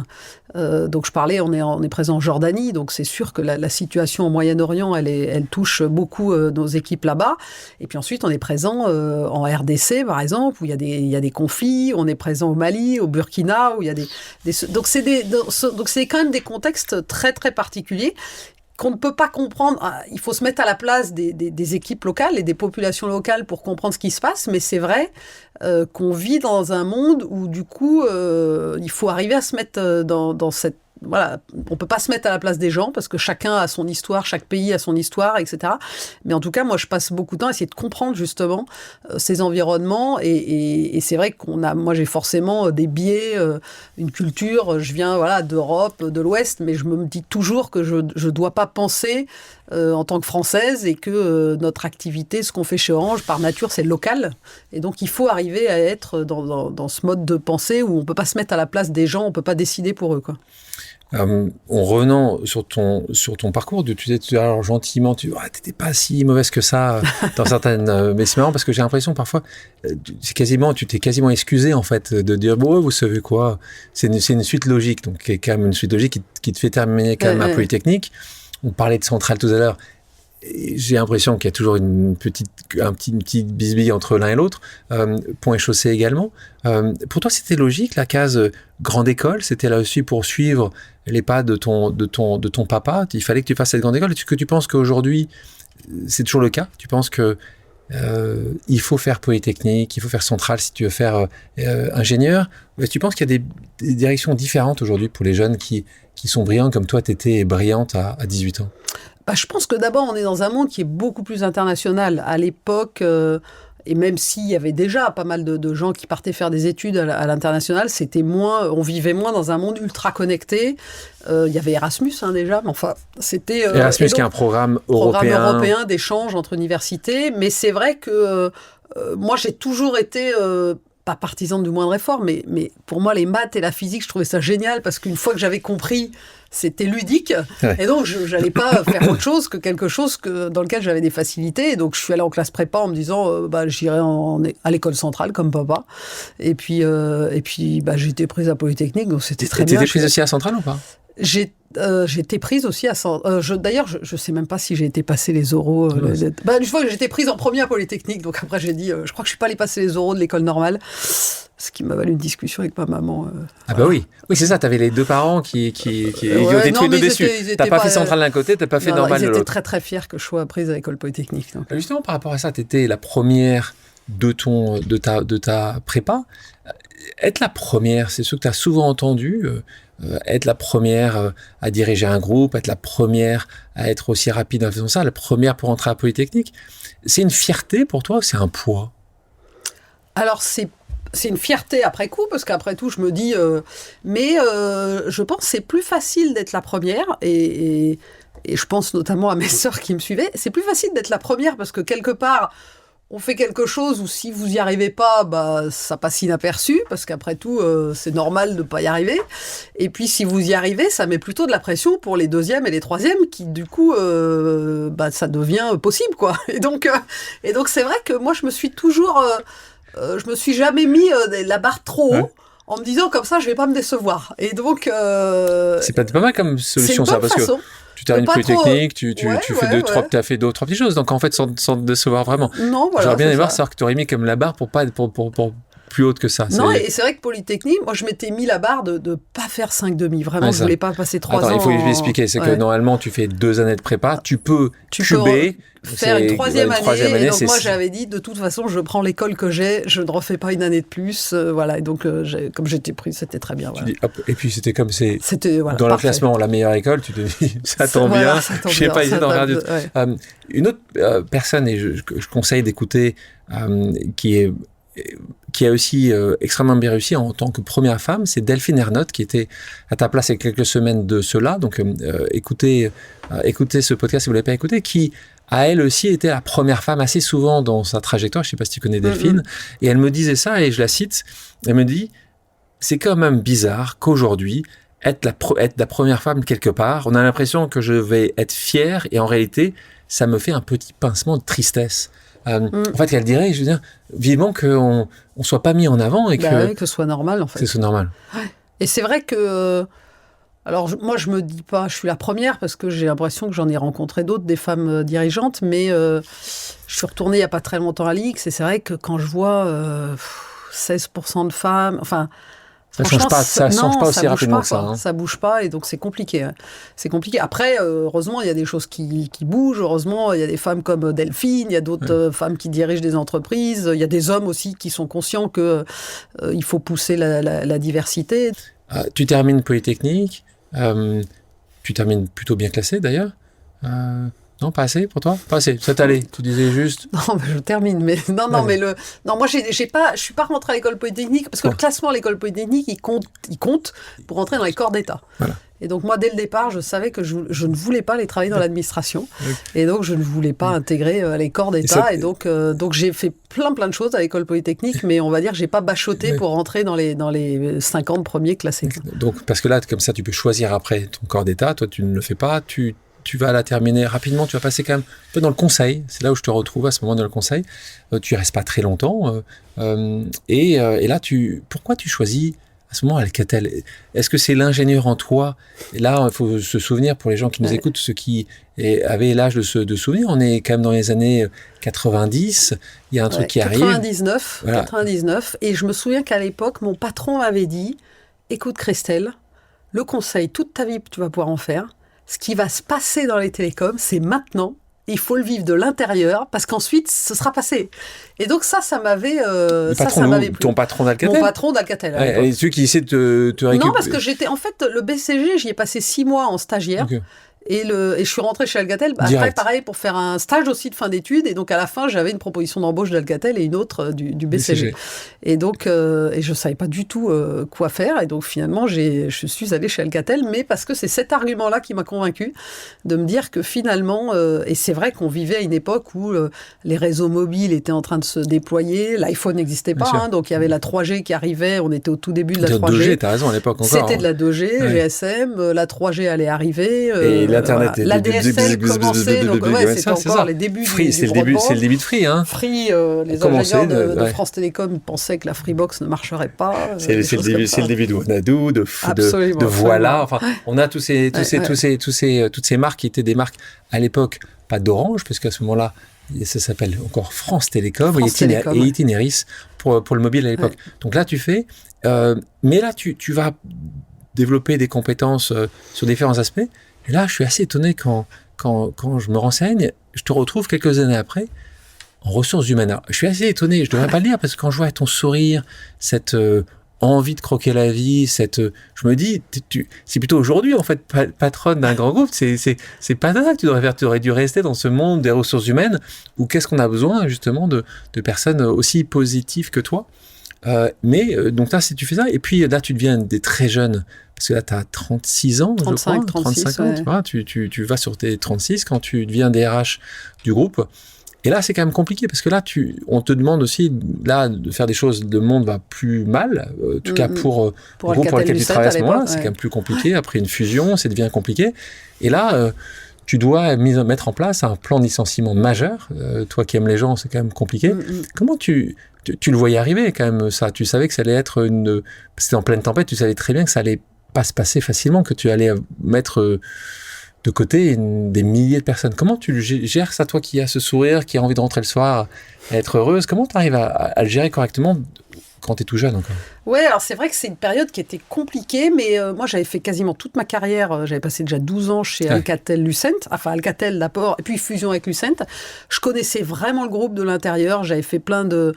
Donc je parlais, on est présent en Jordanie, donc c'est sûr que la situation au Moyen-Orient, elle touche beaucoup nos équipes là-bas. Et puis ensuite, on est présent en RDC, par exemple, où il y a des conflits. On est présent au Mali, au Burkina, où il y a donc c'est quand même des contextes très très particuliers qu'on ne peut pas comprendre. Il faut se mettre à la place des équipes locales et des populations locales pour comprendre ce qui se passe, mais c'est vrai qu'on vit dans un monde où du coup il faut arriver à se mettre dans cette... Voilà, on peut pas se mettre à la place des gens parce que chacun a son histoire, chaque pays a son histoire, etc. Mais en tout cas, moi, je passe beaucoup de temps à essayer de comprendre justement ces environnements et c'est vrai moi, j'ai forcément des biais, une culture. Je viens, voilà, d'Europe, de l'Ouest, mais je me dis toujours que je dois pas penser en tant que Française et que notre activité, ce qu'on fait chez Orange, par nature, c'est local. Et donc, il faut arriver à être dans ce mode de pensée où on peut pas se mettre à la place des gens, on peut pas décider pour eux, quoi. En revenant sur ton parcours, tu disais tout à l'heure gentiment, t'étais pas si mauvaise que ça dans certaines... mais c'est marrant parce que j'ai l'impression parfois, tu t'es quasiment excusé en fait de dire bon, vous savez quoi, c'est une suite logique, donc qui est quand même une suite logique qui te fait terminer quand même un Polytechnique. On parlait de Centrale tout à l'heure. J'ai l'impression qu'il y a toujours une petite bisbille entre l'un et l'autre. Pont et Chaussée également. Pour toi, c'était logique, la case grande école? C'était là aussi pour suivre les pas de ton papa? Il fallait que tu fasses cette grande école? Est-ce que tu penses qu'aujourd'hui, c'est toujours le cas? Tu penses que il faut faire Polytechnique, il faut faire Centrale si tu veux faire ingénieur? Ou est-ce que tu penses qu'il y a des directions différentes aujourd'hui pour les jeunes qui sont brillants comme toi, tu étais brillante à 18 ans? Je pense que d'abord, on est dans un monde qui est beaucoup plus international. À l'époque, et même s'il y avait déjà pas mal de gens qui partaient faire des études à l'international, on vivait moins dans un monde ultra connecté. Il y avait Erasmus déjà, mais enfin, c'était... Erasmus qui est un programme européen d'échange entre universités. Mais c'est vrai que moi, j'ai toujours été... pas partisane du moindre effort, mais pour moi, les maths et la physique, je trouvais ça génial parce qu'une fois que j'avais compris, c'était ludique. Ouais. Et donc, je n'allais pas faire autre chose que quelque chose dans lequel j'avais des facilités. Et donc, je suis allée en classe prépa en me disant, j'irai à l'école centrale comme papa. Et puis j'ai été prise à Polytechnique, donc c'était très bien. Tu étais prise aussi à Centrale ou pas ? J'ai été prise aussi à... D'ailleurs, je sais même pas si j'ai été passer les oraux. Une fois que j'étais prise en première Polytechnique, donc après j'ai dit, je crois que je suis pas allée passer les oraux de l'école normale, ce qui m'a valu une discussion avec ma maman. Bah oui, c'est ça, t'avais les deux parents qui étaient tous les deux déçus. T'as pas fait centrale d'un côté, t'as pas fait normal de l'autre. Ils étaient très très fiers que je sois prise à l'école Polytechnique. Donc. Justement, par rapport à ça, t'étais la première de ta prépa. Être la première, c'est ce que t'as souvent entendu. Être la première à diriger un groupe, être la première à être aussi rapide en faisant ça, la première pour entrer à Polytechnique, c'est une fierté pour toi ou c'est un poids? Alors c'est une fierté après coup, parce qu'après tout je me dis, je pense que c'est plus facile d'être la première, et je pense notamment à mes sœurs qui me suivaient, c'est plus facile d'être la première parce que quelque part, on fait quelque chose où si vous y arrivez pas, ça passe inaperçu, parce qu'après tout, c'est normal de pas y arriver. Et puis, si vous y arrivez, ça met plutôt de la pression pour les deuxièmes et les troisièmes, qui du coup, ça devient possible, quoi. Et donc, c'est vrai que moi, je me suis toujours, je me suis jamais mis la barre trop haut. Ouais. En me disant comme ça, je vais pas me décevoir. Et donc, c'est pas mal comme solution, ça, parce que tu termines Polytechnique, tu fais t'as fait deux, trois petites choses. Donc en fait, sans te décevoir vraiment. Non, voilà. J'aurais bien aimé voir ça, que tu aurais mis comme la barre pour plus haute que ça. Non, et c'est vrai que Polytechnique, moi je m'étais mis la barre de pas faire 5 demi. Vraiment, je voulais pas passer 3 ans. Il faut expliquer, c'est que normalement tu fais 2 années de prépa, tu peux cuber, faire une troisième année. Et donc moi j'avais dit, de toute façon, je prends l'école que j'ai, je ne refais pas une année de plus. Voilà, et donc comme j'étais prise, c'était très bien. Voilà. Tu dis, hop, et puis c'était comme c'était dans le classement la meilleure école, tu te dis, ça tombe bien. Je sais pas, d'en regarder. Une autre personne, et je conseille d'écouter, qui a aussi extrêmement bien réussi en tant que première femme, c'est Delphine Ernotte, qui était à ta place il y a quelques semaines de cela. Donc, écoutez ce podcast si vous ne l'avez pas écouté, qui a elle aussi été la première femme assez souvent dans sa trajectoire. Je ne sais pas si tu connais Delphine. Et elle me disait ça, et je la cite, elle me dit, c'est quand même bizarre qu'aujourd'hui, être la première femme quelque part, on a l'impression que je vais être fière, et en réalité, ça me fait un petit pincement de tristesse. En fait, elle dirait, je veux dire, vivement qu'on ne soit pas mis en avant et que ce soit normal, en fait. Que ce soit normal. Ouais. Et c'est vrai que... Alors, moi, je me dis pas, je suis la première, parce que j'ai l'impression que j'en ai rencontré d'autres, des femmes dirigeantes, mais je suis retournée il n'y a pas très longtemps à l'IX, et c'est vrai que quand je vois 16% de femmes... Enfin, ça ne change pas aussi rapidement que ça. Hein. Ça bouge pas, et donc c'est compliqué. Hein. C'est compliqué. Après, heureusement, il y a des choses qui bougent. Heureusement, il y a des femmes comme Delphine, il y a d'autres femmes qui dirigent des entreprises. Il y a des hommes aussi qui sont conscients qu'il faut pousser la diversité. Tu termines Polytechnique. Tu termines plutôt bien classé, d'ailleurs. Non, pas assez pour toi? Pas assez. Ça t'allait. Tu disais juste. Non, je termine. Mais non, moi, je suis pas rentrée à l'école Polytechnique parce que le classement à l'école Polytechnique, il compte pour rentrer dans les corps d'État. Voilà. Et donc, moi, dès le départ, je savais que je ne voulais pas aller travailler dans l'administration. Et donc, je ne voulais pas intégrer les corps d'État. Et donc, j'ai fait plein de choses à l'école Polytechnique, mais on va dire que j'ai pas bachoté pour rentrer dans les 50 premiers classés. Donc, parce que là, comme ça, tu peux choisir après ton corps d'État. Toi, tu ne le fais pas. Tu vas la terminer rapidement, tu vas passer quand même un peu dans le conseil. C'est là où je te retrouve à ce moment dans le conseil. Tu restes pas très longtemps. Et là, pourquoi tu choisis à ce moment Alcatel? Est-ce que c'est l'ingénieur en toi? Et là, il faut se souvenir, pour les gens qui nous écoutent, ceux qui avaient l'âge de souvenir, on est quand même dans les années 90. Il y a un truc qui arrive. 99. Et je me souviens qu'à l'époque, mon patron m'avait dit, écoute Christelle, le conseil, toute ta vie, tu vas pouvoir en faire. Ce qui va se passer dans les télécoms, c'est maintenant. Il faut le vivre de l'intérieur, parce qu'ensuite, ce sera passé. Et donc ça m'avait plu. Ton patron d'Alcatel? Mon patron d'Alcatel. Et celui qui essaie de te récupérer? Non, parce que j'étais... En fait, le BCG, j'y ai passé 6 mois en stagiaire. Okay. Et je suis rentrée chez Alcatel, après pareil, pour faire un stage aussi de fin d'études. Et donc à la fin, j'avais une proposition d'embauche d'Alcatel et une autre du BCG. Et donc, et je ne savais pas du tout quoi faire. Et donc finalement, je suis allée chez Alcatel, mais parce que c'est cet argument-là qui m'a convaincue de me dire que finalement, et c'est vrai qu'on vivait à une époque où les réseaux mobiles étaient en train de se déployer, l'iPhone n'existait pas, donc il y avait la 3G qui arrivait, on était au tout début de la 3G. 2G, t'as raison, à l'époque encore. C'était de la 2G, GSM, la 3G allait arriver. Et L'Internet, la DSL commençait, donc c'était encore les débuts Free, du c'est broadband. le début de Free, hein. Free, les ingénieurs de France Télécom pensaient que la Freebox ne marcherait pas. C'est le début de Wanadoo, de Voilà. Enfin, on a toutes ces marques qui étaient des marques à l'époque, pas d'Orange, parce qu'à ce moment-là, ça s'appelle encore France Télécom et Itineris pour le mobile à l'époque. Ouais. Donc là, tu fais... mais là, tu vas développer des compétences sur différents aspects. Et là, je suis assez étonné quand je me renseigne, je te retrouve quelques années après en ressources humaines. Alors, je suis assez étonné, je ne devrais pas le dire, parce que quand je vois ton sourire, cette envie de croquer la vie, je me dis, c'est plutôt aujourd'hui, en fait, patronne d'un grand groupe, c'est pas ça que tu devrais faire. Tu aurais dû rester dans ce monde des ressources humaines, où qu'est-ce qu'on a besoin, justement, de personnes aussi positives que toi. Donc là, si tu fais ça, et puis là, tu deviens des très jeunes, parce que là, tu as 36 ans, 35, je crois, 35 ans, ouais. Tu vas sur tes 36 quand tu deviens DRH du groupe. Et là, c'est quand même compliqué, parce que là, on te demande aussi là, de faire des choses, le monde va plus mal, en tout cas pour le groupe pour lequel tu travailles à ce moment-là, c'est quand même plus compliqué, après une fusion, ça devient compliqué. Et là, tu dois mettre en place un plan de licenciement majeur. Toi qui aimes les gens, c'est quand même compliqué. Comment tu le voyais arriver quand même, ça? Tu savais que ça allait être c'était en pleine tempête, tu savais très bien que ça allait pas se passer facilement, que tu allais mettre de côté des milliers de personnes. Comment tu gères ça, toi qui as ce sourire, qui a envie de rentrer le soir, à être heureuse? Comment tu arrives à le gérer correctement quand tu es tout jeune encore? Ouais, alors c'est vrai que c'est une période qui était compliquée, mais moi j'avais fait quasiment toute ma carrière, j'avais passé déjà 12 ans chez Alcatel-Lucent, enfin Alcatel d'abord, et puis fusion avec Lucent. Je connaissais vraiment le groupe de l'intérieur, j'avais fait plein de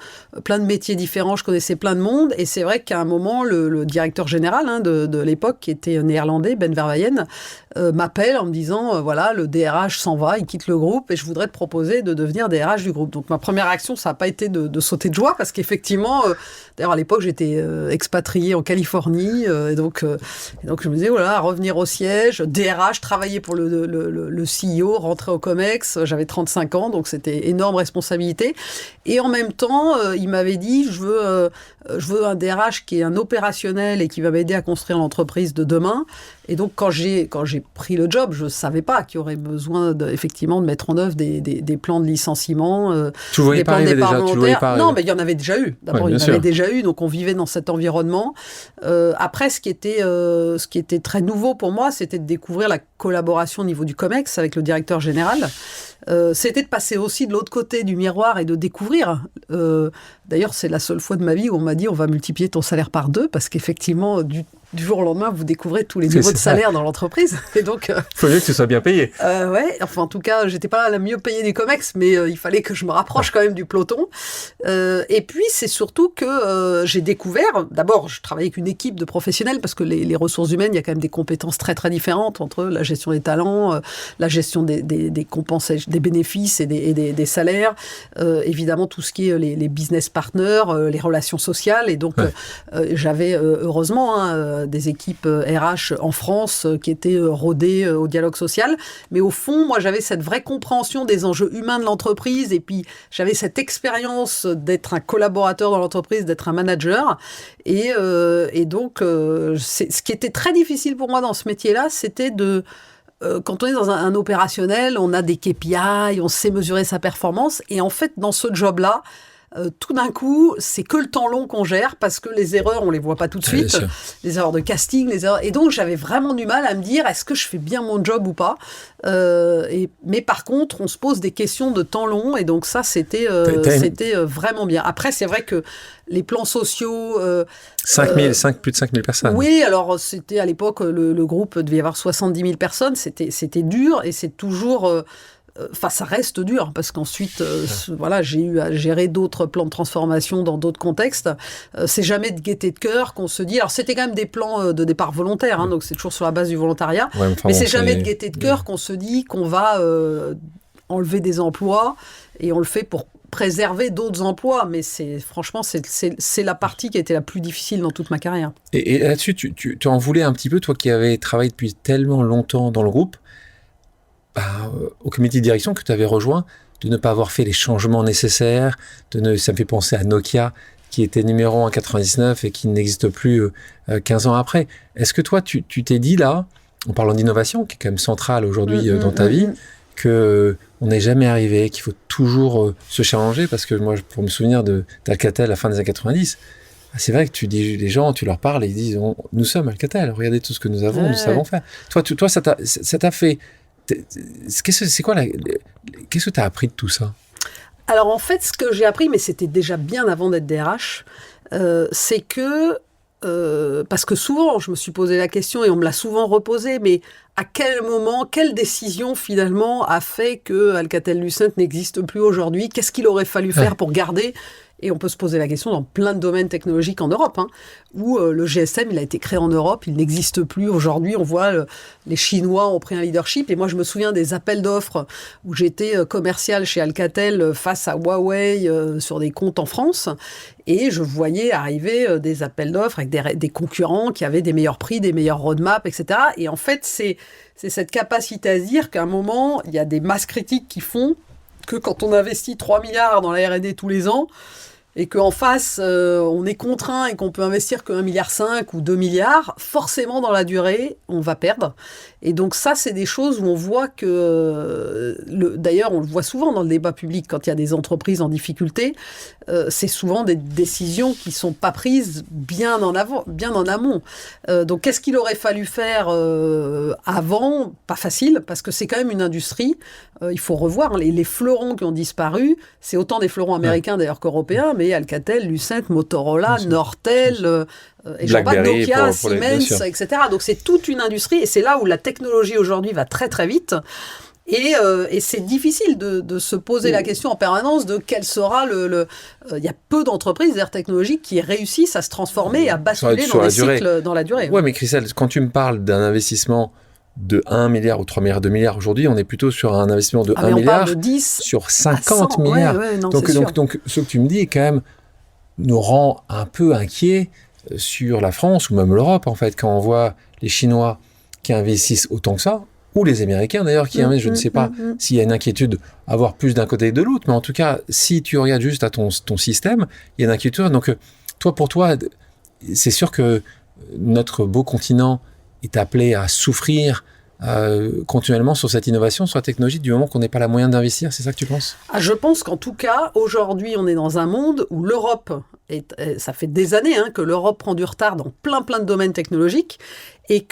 métiers différents, je connaissais plein de monde, et c'est vrai qu'à un moment, le directeur général de l'époque, qui était néerlandais, Ben Verwaayen, m'appelle en me disant, voilà, le DRH s'en va, il quitte le groupe, et je voudrais te proposer de devenir DRH du groupe. Donc ma première réaction, ça n'a pas été de sauter de joie, parce qu'effectivement, d'ailleurs à l'époque j'étais expatrié en Californie, et donc je me disais, voilà, revenir au siège, DRH, travailler pour le CEO, rentrer au COMEX, j'avais 35 ans, donc c'était énorme responsabilité. Et en même temps, il m'avait dit, je veux un DRH qui est un opérationnel et qui va m'aider à construire l'entreprise de demain. Et donc, quand j'ai pris le job, je ne savais pas qu'il y aurait besoin effectivement de mettre en œuvre des plans de licenciement, tu voyais des pas plans de arriver départ déjà, volontaire. Non, mais il y en avait déjà eu. D'abord, il y en avait déjà eu, donc on vivait dans cet environnement. Après, ce qui était très nouveau pour moi, c'était de découvrir la collaboration au niveau du COMEX avec le directeur général. C'était de passer aussi de l'autre côté du miroir et de découvrir. D'ailleurs, c'est la seule fois de ma vie où on m'a dit on va multiplier ton salaire par 2, parce qu'effectivement, du jour au lendemain, vous découvrez tous les niveaux de salaire dans l'entreprise. Et donc, il faut mieux que tu sois bien payé. Ouais, enfin, en tout cas, j'étais pas la mieux payée du COMEX, mais il fallait que je me rapproche quand même du peloton. Et puis, c'est surtout que j'ai découvert, d'abord, je travaillais avec une équipe de professionnels, parce que les ressources humaines, il y a quand même des compétences très, très différentes entre la gestion des talents, la gestion des compensations, des bénéfices et des salaires, évidemment, tout ce qui est les business partners, les relations sociales. Et donc, j'avais, heureusement, des équipes RH en France qui étaient rodées au dialogue social. Mais au fond, moi, j'avais cette vraie compréhension des enjeux humains de l'entreprise, et puis j'avais cette expérience d'être un collaborateur dans l'entreprise, d'être un manager. Et donc, ce qui était très difficile pour moi dans ce métier-là, c'était quand on est dans un opérationnel, on a des KPI, on sait mesurer sa performance. Et en fait, dans ce job-là, tout d'un coup, c'est que le temps long qu'on gère, parce que les erreurs, on les voit pas tout de suite. Les erreurs de casting, les erreurs. Et donc, j'avais vraiment du mal à me dire, est-ce que je fais bien mon job ou pas? Mais par contre, on se pose des questions de temps long, et donc ça, c'était vraiment bien. Après, c'est vrai que les plans sociaux... plus de 5000 personnes. Oui, alors c'était à l'époque, le groupe devait y avoir 70 000 personnes, c'était dur, et c'est toujours... Enfin, ça reste dur, parce qu'ensuite, voilà, j'ai eu à gérer d'autres plans de transformation dans d'autres contextes. C'est jamais de gaieté de cœur qu'on se dit... Alors, c'était quand même des plans de départ volontaires, donc c'est toujours sur la base du volontariat. Ouais, mais c'est jamais de gaieté de cœur qu'on se dit qu'on va enlever des emplois, et on le fait pour préserver d'autres emplois. Mais franchement, c'est la partie qui a été la plus difficile dans toute ma carrière. Et là-dessus, tu en voulais un petit peu, toi qui avais travaillé depuis tellement longtemps dans le groupe, au comité de direction que tu avais rejoint, de ne pas avoir fait les changements nécessaires, ça me fait penser à Nokia, qui était numéro 1 en 99 et qui n'existe plus 15 ans après. Est-ce que toi, tu t'es dit là, en parlant d'innovation, qui est quand même centrale aujourd'hui dans ta vie, qu'on n'est jamais arrivé, qu'il faut toujours se challenger, parce que moi, pour me souvenir d'Alcatel à la fin des années 90, c'est vrai que tu dis les gens, tu leur parles et ils disent nous sommes Alcatel, regardez tout ce que nous avons, nous savons faire. Toi, ça t'a fait. Qu'est-ce que tu as appris de tout ça? Alors en fait, ce que j'ai appris, mais c'était déjà bien avant d'être DRH, c'est que parce que souvent, je me suis posé la question et on me l'a souvent reposée, mais à quel moment, quelle décision finalement a fait que Alcatel-Lucent n'existe plus aujourd'hui? Qu'est-ce qu'il aurait fallu faire pour garder? Et on peut se poser la question dans plein de domaines technologiques en Europe, où le GSM, il a été créé en Europe, il n'existe plus aujourd'hui. On voit les Chinois ont pris un leadership. Et moi, je me souviens des appels d'offres où j'étais commercial chez Alcatel face à Huawei sur des comptes en France. Et je voyais arriver des appels d'offres avec des concurrents qui avaient des meilleurs prix, des meilleurs roadmaps, etc. Et en fait, c'est cette capacité à se dire qu'à un moment, il y a des masses critiques qui font que quand on investit 3 milliards dans la R&D tous les ans, et qu'en face, on est contraint et qu'on peut investir que 1,5 milliard ou 2 milliards, forcément, dans la durée, on va perdre. Et donc ça, c'est des choses où on voit que... D'ailleurs, on le voit souvent dans le débat public, quand il y a des entreprises en difficulté, c'est souvent des décisions qui ne sont pas prises bien en amont. Donc, qu'est-ce qu'il aurait fallu faire avant? Pas facile, parce que c'est quand même une industrie. Il faut revoir les fleurons qui ont disparu. C'est autant des fleurons américains, d'ailleurs, qu'européens, mais Alcatel, Lucent, Motorola, Nortel... et j'en passe, Nokia, Siemens, etc. Donc c'est toute une industrie et c'est là où la technologie aujourd'hui va très très vite. Et c'est difficile de se poser la question en permanence de quel sera il y a peu d'entreprises d'ailleurs technologiques qui réussissent à se transformer et à basculer dans des cycles dans la durée. Ouais, mais Christelle, quand tu me parles d'un investissement de 1 milliard ou 3 milliards, 2 milliards aujourd'hui, on est plutôt sur un investissement de 1 milliard de 10 sur 50 milliards. Donc ce que tu me dis quand même nous rend un peu inquiets sur la France ou même l'Europe, en fait, quand on voit les Chinois qui investissent autant que ça, ou les Américains d'ailleurs qui investissent, je ne sais pas s'il y a une inquiétude à avoir plus d'un côté que de l'autre, mais en tout cas, si tu regardes juste à ton système, il y a une inquiétude. Donc, pour toi, c'est sûr que notre beau continent est appelé à souffrir continuellement sur cette innovation, sur la technologie, du moment qu'on n'ait pas la moyen d'investir, c'est ça que tu penses? Je pense qu'en tout cas, aujourd'hui, on est dans un monde où l'Europe, ça fait des années que l'Europe prend du retard dans plein de domaines technologiques, et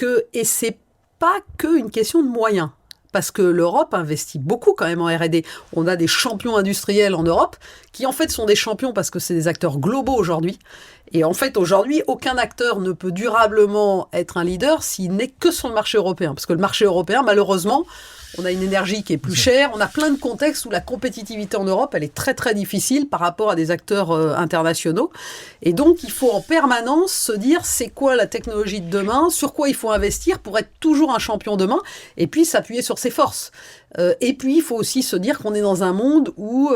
c'est pas qu'une question de moyens. Parce que l'Europe investit beaucoup quand même en R&D. On a des champions industriels en Europe qui en fait sont des champions parce que c'est des acteurs globaux aujourd'hui. Et en fait aujourd'hui, aucun acteur ne peut durablement être un leader s'il n'est que sur le marché européen. Parce que le marché européen, malheureusement, on a une énergie qui est plus chère. On a plein de contextes où la compétitivité en Europe, elle est très très difficile par rapport à des acteurs internationaux. Et donc, il faut en permanence se dire c'est quoi la technologie de demain, sur quoi il faut investir pour être toujours un champion demain, et puis s'appuyer sur ses forces. Et puis, il faut aussi se dire qu'on est dans un monde où...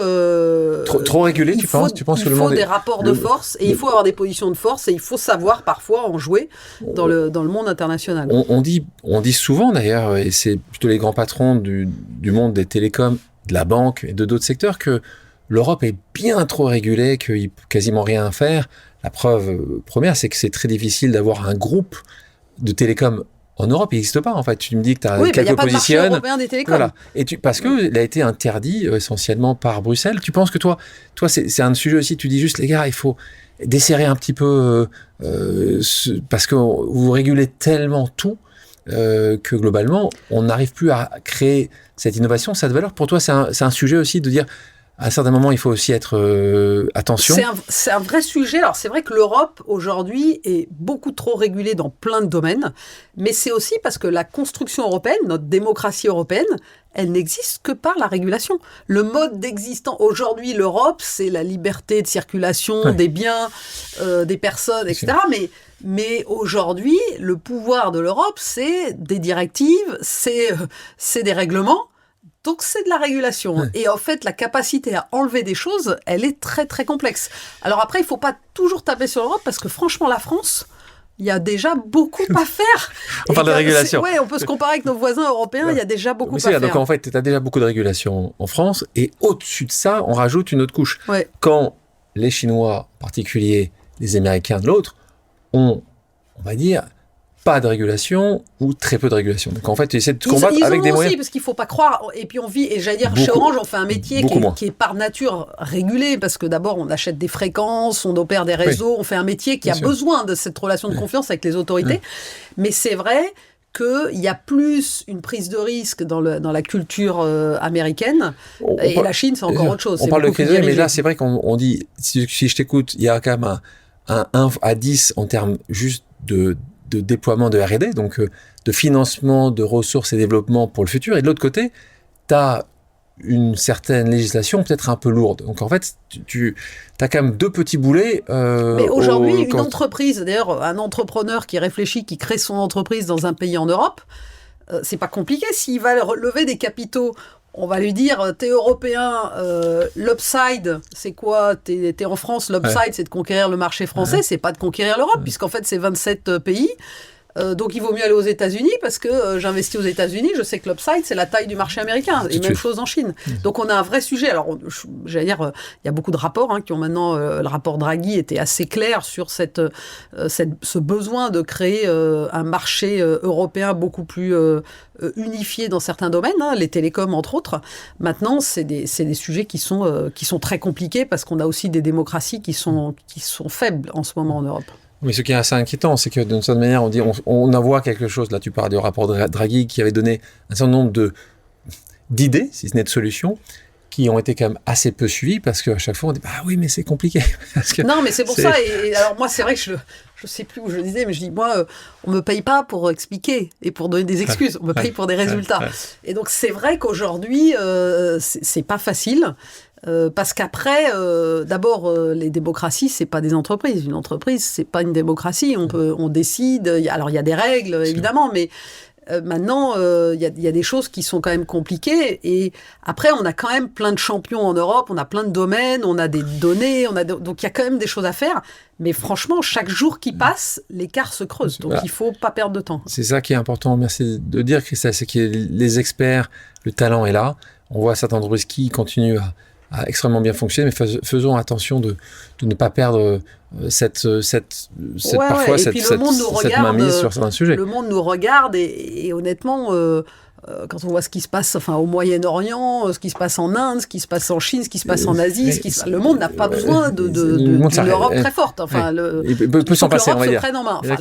trop régulé, tu penses que le monde il faut des rapports de force, et il faut avoir des positions de force, et il faut savoir parfois en jouer dans le monde international. On dit souvent d'ailleurs, et c'est plutôt les grands patrons du monde des télécoms, de la banque et de d'autres secteurs, que l'Europe est bien trop régulée, qu'il n'y a quasiment rien à faire. La preuve première, c'est que c'est très difficile d'avoir un groupe de télécoms en Europe. Il n'existe pas, en fait. Tu me dis que tu as quelques positions. Il n'y a pas de marché européen des télécoms. Voilà. Parce qu'il a été interdit essentiellement par Bruxelles. Tu penses que toi c'est un sujet aussi, tu dis juste, les gars, il faut desserrer un petit peu, parce que vous régulez tellement tout, que globalement, on n'arrive plus à créer cette innovation, cette valeur. Pour toi, c'est un sujet aussi de dire, à un certain moment, il faut aussi être attention. C'est un vrai sujet. Alors, c'est vrai que l'Europe, aujourd'hui, est beaucoup trop régulée dans plein de domaines, mais c'est aussi parce que la construction européenne, notre démocratie européenne, elle n'existe que par la régulation. Le mode d'existence, aujourd'hui, l'Europe, c'est la liberté de circulation des biens, des personnes, etc. Mais aujourd'hui, le pouvoir de l'Europe, c'est des directives, c'est des règlements. Donc, c'est de la régulation. Ouais. Et en fait, la capacité à enlever des choses, elle est très, très complexe. Alors après, il ne faut pas toujours taper sur l'Europe parce que franchement, la France, il y a déjà beaucoup à faire. On parle de régulation. Oui, on peut se comparer avec nos voisins européens, il y a déjà beaucoup à faire. Donc en fait, tu as déjà beaucoup de régulation en France et au-dessus de ça, on rajoute une autre couche. Ouais. Quand les Chinois, en particulier les Américains de l'autre, ont, on va dire, pas de régulation ou très peu de régulation. Donc en fait, tu essaies de combattre avec des moyens. Aussi, parce qu'il ne faut pas croire. Et puis on vit, et j'allais dire, Beaucoup, chez Orange, on fait un métier beaucoup qui est par nature régulé, parce que d'abord, on achète des fréquences, on opère des réseaux, on fait un métier qui a besoin de cette relation de confiance avec les autorités. Mais c'est vrai qu'il y a plus une prise de risque dans la culture américaine, et la Chine, c'est encore autre chose. On parle de crise, mais là, c'est vrai qu'on dit, si je t'écoute, il y a quand même un 1 à 10 en termes juste de déploiement de R&D, donc de financement de ressources et développement pour le futur. Et de l'autre côté, tu as une certaine législation peut-être un peu lourde. Donc en fait, tu as quand même 2 petits boulets. Mais aujourd'hui, une entreprise, d'ailleurs un entrepreneur qui réfléchit, qui crée son entreprise dans un pays en Europe, c'est pas compliqué. S'il va lever des capitaux, on va lui dire, t'es européen, l'upside, c'est quoi? T'es en France, l'upside, c'est de conquérir le marché français, c'est pas de conquérir l'Europe, puisqu'en fait, c'est 27 pays. Donc il vaut mieux aller aux États-Unis parce que j'investis aux États-Unis, je sais que l'upside c'est la taille du marché américain et même chose en Chine. Donc on a un vrai sujet. Alors j'allais dire, il y a beaucoup de rapports qui ont maintenant, le rapport Draghi était assez clair sur ce besoin de créer un marché européen beaucoup plus unifié dans certains domaines, les télécoms entre autres. Maintenant c'est des sujets qui sont très compliqués parce qu'on a aussi des démocraties qui sont faibles en ce moment en Europe. Mais ce qui est assez inquiétant, c'est que d'une certaine manière, on en voit quelque chose. Là, tu parles du rapport Draghi qui avait donné un certain nombre d'idées, si ce n'est de solutions, qui ont été quand même assez peu suivies parce qu'à chaque fois, on dit « oui, mais c'est compliqué. » Non, mais c'est pour ça. Et alors moi, c'est vrai que je sais plus où je le disais, mais je dis, moi, on me paye pas pour expliquer et pour donner des excuses. On me paye pour des résultats. Et donc, c'est vrai qu'aujourd'hui, c'est pas facile. Parce qu'après, d'abord, les démocraties, c'est pas des entreprises. Une entreprise, c'est pas une démocratie. On décide. Alors, il y a des règles, évidemment, mais maintenant, il y a des choses qui sont quand même compliquées. Et après, on a quand même plein de champions en Europe. On a plein de domaines. On a des données. Donc, il y a quand même des choses à faire. Mais franchement, chaque jour qui passe, l'écart se creuse. Donc, il faut pas perdre de temps. C'est ça qui est important. Merci de dire, Christelle. C'est que les experts, le talent est là. On voit certaines entreprises qui continuent a extrêmement bien fonctionné, mais faisons attention de ne pas perdre cette mainmise sur certains sujets. Le monde nous regarde et honnêtement, quand on voit ce qui se passe au Moyen-Orient, ce qui se passe en Inde, ce qui se passe en Chine, ce qui se passe en Asie, le monde n'a pas besoin d'une Europe très forte. Il peut s'en passer, on va dire.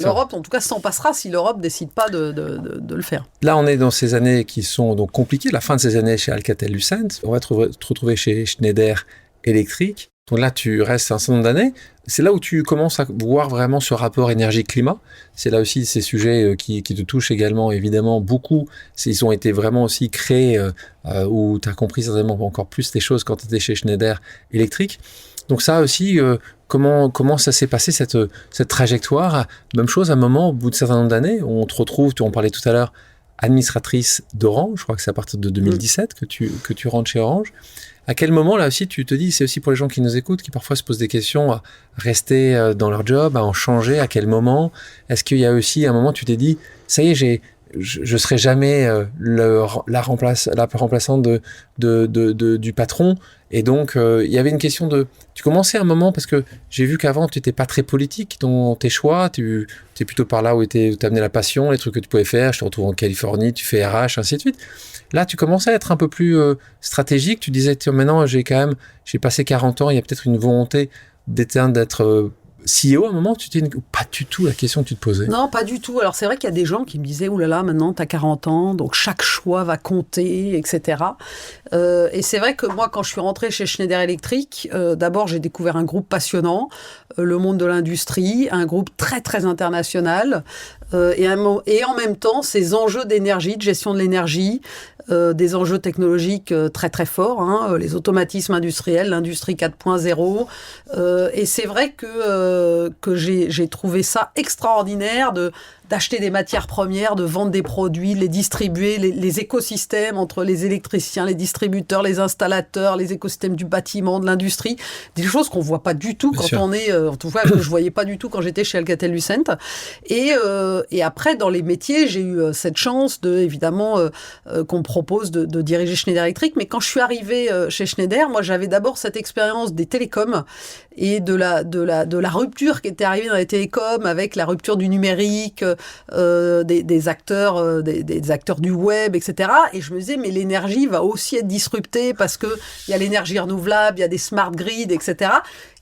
L'Europe, en tout cas, s'en passera si l'Europe décide pas de le faire. Là, on est dans ces années qui sont donc compliquées. La fin de ces années chez Alcatel-Lucent, on va te retrouver chez Schneider Electric. Donc là, tu restes un certain nombre d'années. C'est là où tu commences à voir vraiment ce rapport énergie-climat. C'est là aussi ces sujets qui te touchent également, évidemment, beaucoup. Ils ont été vraiment aussi créés, où tu as compris certainement encore plus les choses quand tu étais chez Schneider Electric. Donc ça aussi, comment ça s'est passé, cette trajectoire? Même chose, à un moment, au bout de certain nombre d'années, on te retrouve, tu en parlais tout à l'heure, administratrice d'Orange. Je crois que c'est à partir de 2017 que tu rentres chez Orange. À quel moment, là aussi, tu te dis, c'est aussi pour les gens qui nous écoutent, qui parfois se posent des questions à rester dans leur job, à en changer, à quel moment? Est-ce qu'il y a aussi un moment, tu t'es dit, ça y est, je serai jamais la remplaçante du patron. Et donc, il y avait une question tu commençais à un moment, parce que j'ai vu qu'avant, tu n'étais pas très politique dans tes choix. Tu es plutôt par là où t'amenais la passion, les trucs que tu pouvais faire. Je te retrouve en Californie, tu fais RH, ainsi de suite. Là, tu commençais à être un peu plus stratégique. Tu disais, maintenant, j'ai passé 40 ans, il y a peut-être une volonté d'être CEO à un moment, pas du tout la question que tu te posais. Non, pas du tout. Alors c'est vrai qu'il y a des gens qui me disaient, oulala, maintenant tu as 40 ans, donc chaque choix va compter, etc. Et c'est vrai que moi, quand je suis rentrée chez Schneider Electric, d'abord j'ai découvert un groupe passionnant, le monde de l'industrie, un groupe très très international, et en même temps ces enjeux d'énergie, de gestion de l'énergie, des enjeux technologiques très très forts, les automatismes industriels, l'industrie 4.0, et c'est vrai que j'ai trouvé ça extraordinaire d'acheter des matières premières, de vendre des produits, de les distribuer, les écosystèmes entre les électriciens, les distributeurs, les installateurs, les écosystèmes du bâtiment, de l'industrie, des choses qu'on voit pas du tout quand on est, en tout cas que je voyais pas du tout quand j'étais chez Alcatel-Lucent. Et après, dans les métiers, j'ai eu cette chance évidemment qu'on me propose de diriger Schneider Electric. Mais quand je suis arrivée chez Schneider, moi j'avais d'abord cette expérience des télécoms et de la rupture qui était arrivée dans les télécoms avec la rupture du numérique, des acteurs, des acteurs du web, etc. Et je me disais, mais l'énergie va aussi être disruptée parce que il y a l'énergie renouvelable, il y a des smart grids, etc.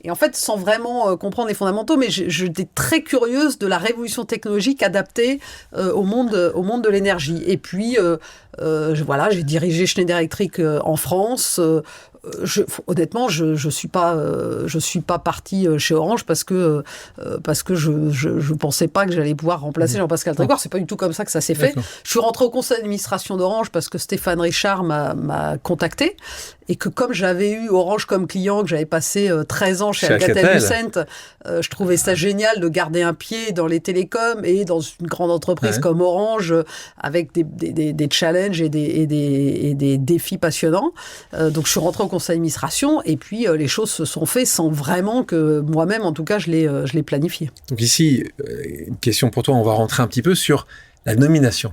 Et en fait, sans vraiment comprendre les fondamentaux, mais j'étais très curieuse de la révolution technologique adaptée au monde de l'énergie. Et puis, voilà, j'ai dirigé Schneider Electric en France. Honnêtement, je suis pas partie chez Orange parce que je pensais pas que j'allais pouvoir remplacer Jean-Pascal Tricoire. C'est pas du tout comme ça que ça s'est fait. Je suis rentrée au conseil d'administration d'Orange parce que Stéphane Richard m'a contacté et que comme j'avais eu Orange comme client, que j'avais passé 13 ans chez Alcatel-Lucent, je trouvais ça génial de garder un pied dans les télécoms et dans une grande entreprise comme Orange avec des challenges et des défis passionnants. Donc je suis rentrée au conseil d'administration et puis les choses se sont faites sans vraiment que moi-même, en tout cas, je l'ai planifié. Donc ici, une question pour toi, on va rentrer un petit peu sur la nomination.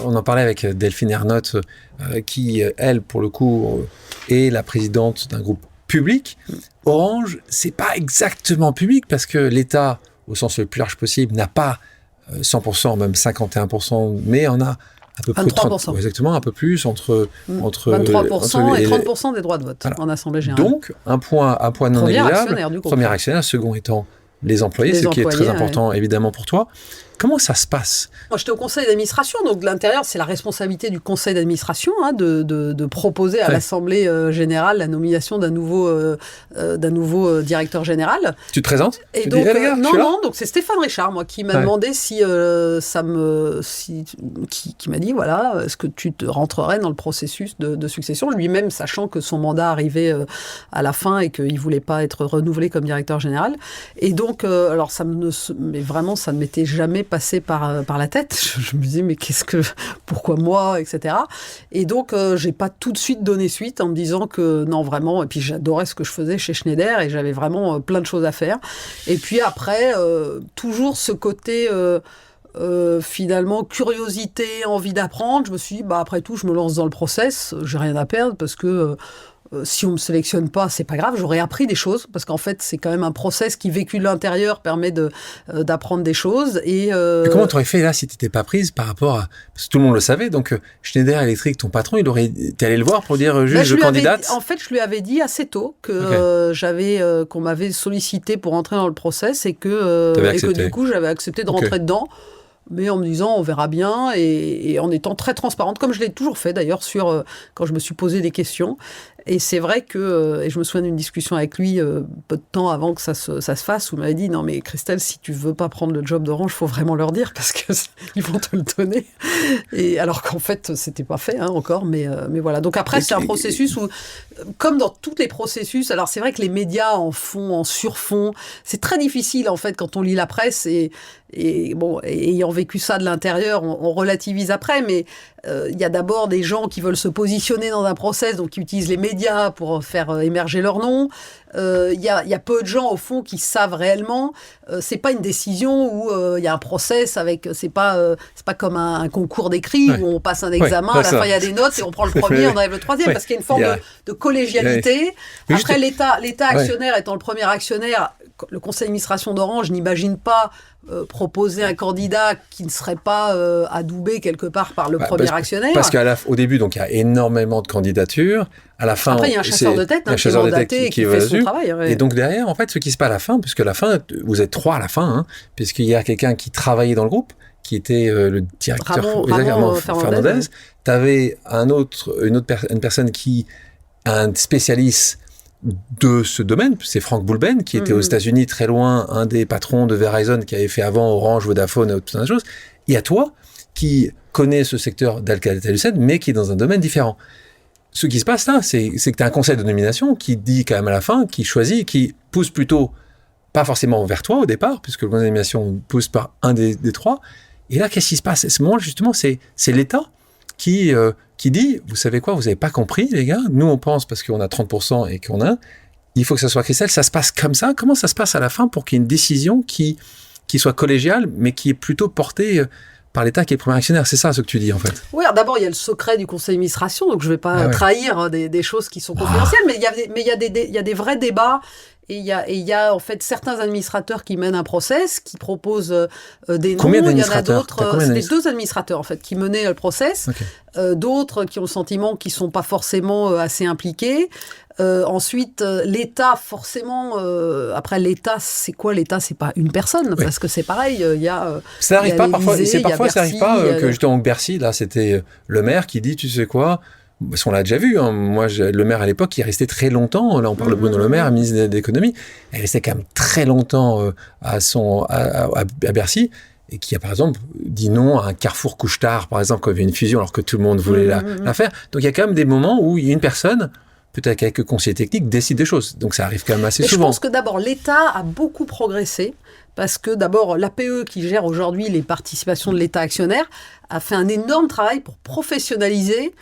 On en parlait avec Delphine Ernotte, qui, elle, pour le coup, est la présidente d'un groupe public. Orange, c'est pas exactement public parce que l'État, au sens le plus large possible, n'a pas 100%, même 51%, mais on a à peu près 23%. Exactement, un peu plus entre 23% et 30% des droits de vote en Assemblée générale. Donc, un point non négligeable. Premier actionnaire, second étant les employés, ce qui est très important évidemment pour toi. Comment ça se passe ? Moi, j'étais au conseil d'administration, donc de l'intérieur, c'est la responsabilité du conseil d'administration de proposer à l'Assemblée générale la nomination d'un nouveau directeur général. Tu te présentes ? Et donc, non, donc c'est Stéphane Richard, moi, qui m'a demandé si qui m'a dit, voilà, est-ce que tu te rentrerais dans le processus de succession, lui-même sachant que son mandat arrivait à la fin et qu'il voulait pas être renouvelé comme directeur général. Et donc, alors mais vraiment, ça ne m'était jamais passé par la tête. Je me disais, mais pourquoi moi, etc. Et donc, j'ai pas tout de suite donné suite en me disant que non, vraiment, et puis j'adorais ce que je faisais chez Schneider et j'avais vraiment plein de choses à faire. Et puis après, toujours ce côté... finalement, curiosité, envie d'apprendre, je me suis dit, après tout, je me lance dans le process, j'ai rien à perdre parce que si on me sélectionne pas, c'est pas grave, j'aurais appris des choses parce qu'en fait, c'est quand même un process qui, vécu de l'intérieur, permet d'apprendre des choses. Et comment tu aurais fait là si tu n'étais pas prise par rapport à... Parce que tout le monde le savait, donc Schneider Electric, ton patron, t'es allé le voir pour dire juste je candidate. En fait, je lui avais dit assez tôt que qu'on m'avait sollicité pour entrer dans le process et que du coup, j'avais accepté de rentrer dedans. Mais en me disant, on verra bien, et en étant très transparente, comme je l'ai toujours fait d'ailleurs, quand je me suis posé des questions. Et c'est vrai que, et je me souviens d'une discussion avec lui peu de temps avant que ça se fasse, où il m'avait dit, non mais Christelle, si tu veux pas prendre le job d'Orange, faut vraiment leur dire, parce que ils vont te le donner. Et alors qu'en fait, c'était pas fait encore, mais voilà. Donc après, c'est un processus où, comme dans tous les processus, alors c'est vrai que les médias en surfont, c'est très difficile en fait quand on lit la presse, et bon, ayant vécu ça de l'intérieur, on relativise après, mais il y a d'abord des gens qui veulent se positionner dans un process, donc qui utilisent les médias pour faire émerger leur nom. Il y a peu de gens au fond qui savent réellement. C'est pas une décision où il y a un process avec. C'est pas comme un concours d'écrit où on passe un examen, à la fin il y a des notes et on prend le premier, on enlève le troisième, parce qu'il y a une forme de collégialité. Après, l'État actionnaire étant le premier actionnaire, le conseil d'administration d'Orange n'imagine pas proposer un candidat qui ne serait pas adoubé quelque part par le premier actionnaire. Parce qu'au début, donc, il y a énormément de candidatures. À la fin, après, il y a un chasseur de tête qui est mandaté et qui fait son travail. Ouais. Et donc derrière, en fait, ce qui se passe à la fin, puisque à la fin, vous êtes 3 à la fin, puisqu'il y a quelqu'un qui travaillait dans le groupe, qui était le directeur Ramon Fernandez. Tu avais une personne qui un spécialiste de ce domaine, c'est Franck Boulben, qui était aux États-Unis, très loin, un des patrons de Verizon qui avait fait avant Orange, Vodafone et toutes ces choses. Et à toi, qui connais ce secteur d'Alcatel-Lucent, mais qui est dans un domaine différent. Ce qui se passe là, c'est que tu as un conseil de nomination qui dit quand même à la fin, qui choisit, qui pousse plutôt, pas forcément vers toi au départ, puisque le conseil de nomination pousse par un des 3. Et là, qu'est-ce qui se passe ? À ce moment, justement, c'est l'État qui dit, vous savez quoi, vous n'avez pas compris, les gars, nous on pense, parce qu'on a 30% et qu'on a, il faut que ça soit Christelle, ça se passe comme ça. Comment ça se passe à la fin pour qu'il y ait une décision qui soit collégiale, mais qui est plutôt portée par l'État qui est le premier actionnaire? C'est ça ce que tu dis en fait. Oui, d'abord il y a le secret du conseil d'administration, donc je ne vais pas trahir des choses qui sont confidentielles, mais il y a des vrais débats, Et il y a en fait certains administrateurs qui mènent un process, qui proposent des noms. Combien Il y en a d'administrateurs ? d'autres. C'était 2 administrateurs en fait qui menaient le process. Okay. D'autres qui ont le sentiment qu'ils sont pas forcément assez impliqués. Ensuite, l'État, forcément. Après, l'État, c'est quoi l'État ? C'est pas une personne, parce que c'est pareil. Il y a. Ça n'arrive pas parfois. Parfois, ça n'arrive pas que justement Bercy, là, c'était le maire qui dit, tu sais quoi ? Parce qu'on l'a déjà vu, hein. Moi, le maire à l'époque, il restait très longtemps. Là, on parle de Bruno Le Maire, ministre de l'économie. Il restait quand même très longtemps à Bercy, et qui a par exemple dit non à un Carrefour Couche-Tard, par exemple, quand il y avait une fusion, alors que tout le monde voulait la faire. Donc il y a quand même des moments où il y a une personne, peut-être avec quelques conseillers techniques, décide des choses. Donc ça arrive quand même assez souvent. Je pense que d'abord, l'État a beaucoup progressé. Parce que d'abord, l'APE, qui gère aujourd'hui les participations de l'État actionnaire, a fait un énorme travail pour professionnaliser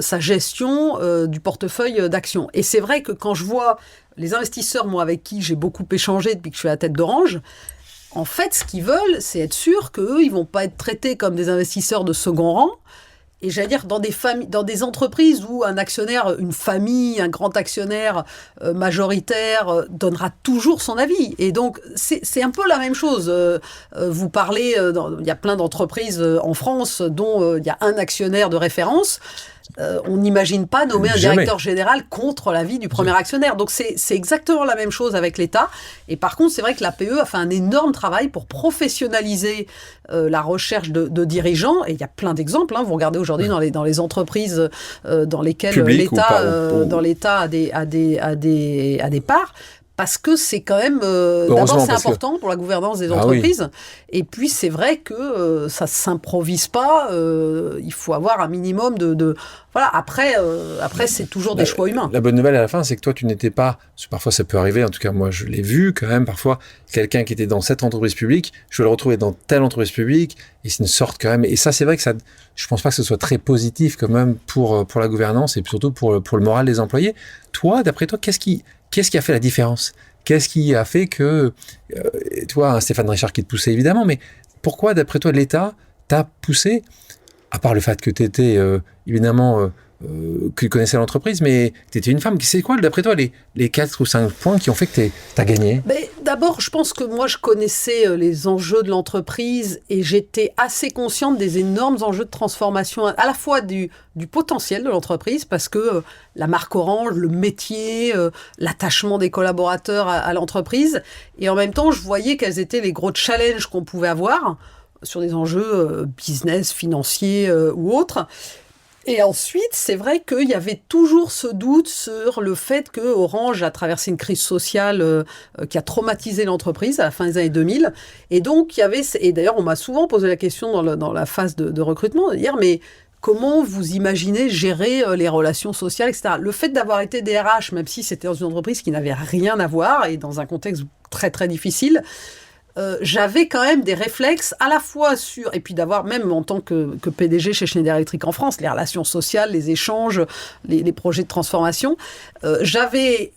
sa gestion du portefeuille d'actions. Et c'est vrai que quand je vois les investisseurs, moi, avec qui j'ai beaucoup échangé depuis que je suis à la tête d'Orange, en fait, ce qu'ils veulent, c'est être sûr qu'eux, ils ne vont pas être traités comme des investisseurs de second rang. Et j'allais dire, dans des entreprises où un actionnaire, une famille, un grand actionnaire majoritaire donnera toujours son avis. Et donc, c'est un peu la même chose. Vous parlez, il y a plein d'entreprises en France dont il y a un actionnaire de référence. On n'imagine pas nommer un directeur général contre l'avis du premier actionnaire. Donc, c'est exactement la même chose avec l'État. Et par contre, c'est vrai que l'APE a fait un énorme travail pour professionnaliser la recherche de dirigeants. Et il y a plein d'exemples. Hein. Vous regardez aujourd'hui dans les entreprises dans lesquelles l'État a des parts. Parce que c'est quand même... d'abord, c'est important pour la gouvernance des entreprises. Et puis, c'est vrai que ça ne s'improvise pas. Il faut avoir un minimum de... Voilà, après c'est toujours des choix humains. La bonne nouvelle à la fin, c'est que toi, tu n'étais pas... Parfois, ça peut arriver. En tout cas, moi, je l'ai vu quand même. Parfois, quelqu'un qui était dans cette entreprise publique, je vais le retrouver dans telle entreprise publique. Et c'est une sorte quand même... Et ça, c'est vrai que ça... Je ne pense pas que ce soit très positif quand même pour la gouvernance et surtout pour le moral des employés. Toi, d'après toi, qu'est-ce qui a fait la différence ? Qu'est-ce qui a fait que, toi, Stéphane Richard qui te poussait évidemment, mais pourquoi, d'après toi, l'État t'a poussé, à part le fait que tu étais, évidemment, que tu connaissais l'entreprise, mais tu étais une femme. C'est quoi, d'après toi, les 4 ou 5 points qui ont fait que tu as gagné ? D'abord, je pense que moi, je connaissais les enjeux de l'entreprise et j'étais assez consciente des énormes enjeux de transformation, à la fois du potentiel de l'entreprise, parce que la marque Orange, le métier, l'attachement des collaborateurs à l'entreprise, et en même temps, je voyais quels étaient les gros challenges qu'on pouvait avoir sur des enjeux business, financiers ou autres. Et ensuite, c'est vrai qu'il y avait toujours ce doute sur le fait que Orange a traversé une crise sociale qui a traumatisé l'entreprise à la fin des années 2000. Et donc, il y avait... Et d'ailleurs, on m'a souvent posé la question dans la phase de recrutement, de dire, mais comment vous imaginez gérer les relations sociales, etc. Le fait d'avoir été DRH, même si c'était dans une entreprise qui n'avait rien à voir et dans un contexte très, très difficile... j'avais quand même des réflexes à la fois sur, et puis d'avoir même en tant que PDG chez Schneider Electric en France, les relations sociales, les échanges, les projets de transformation, j'avais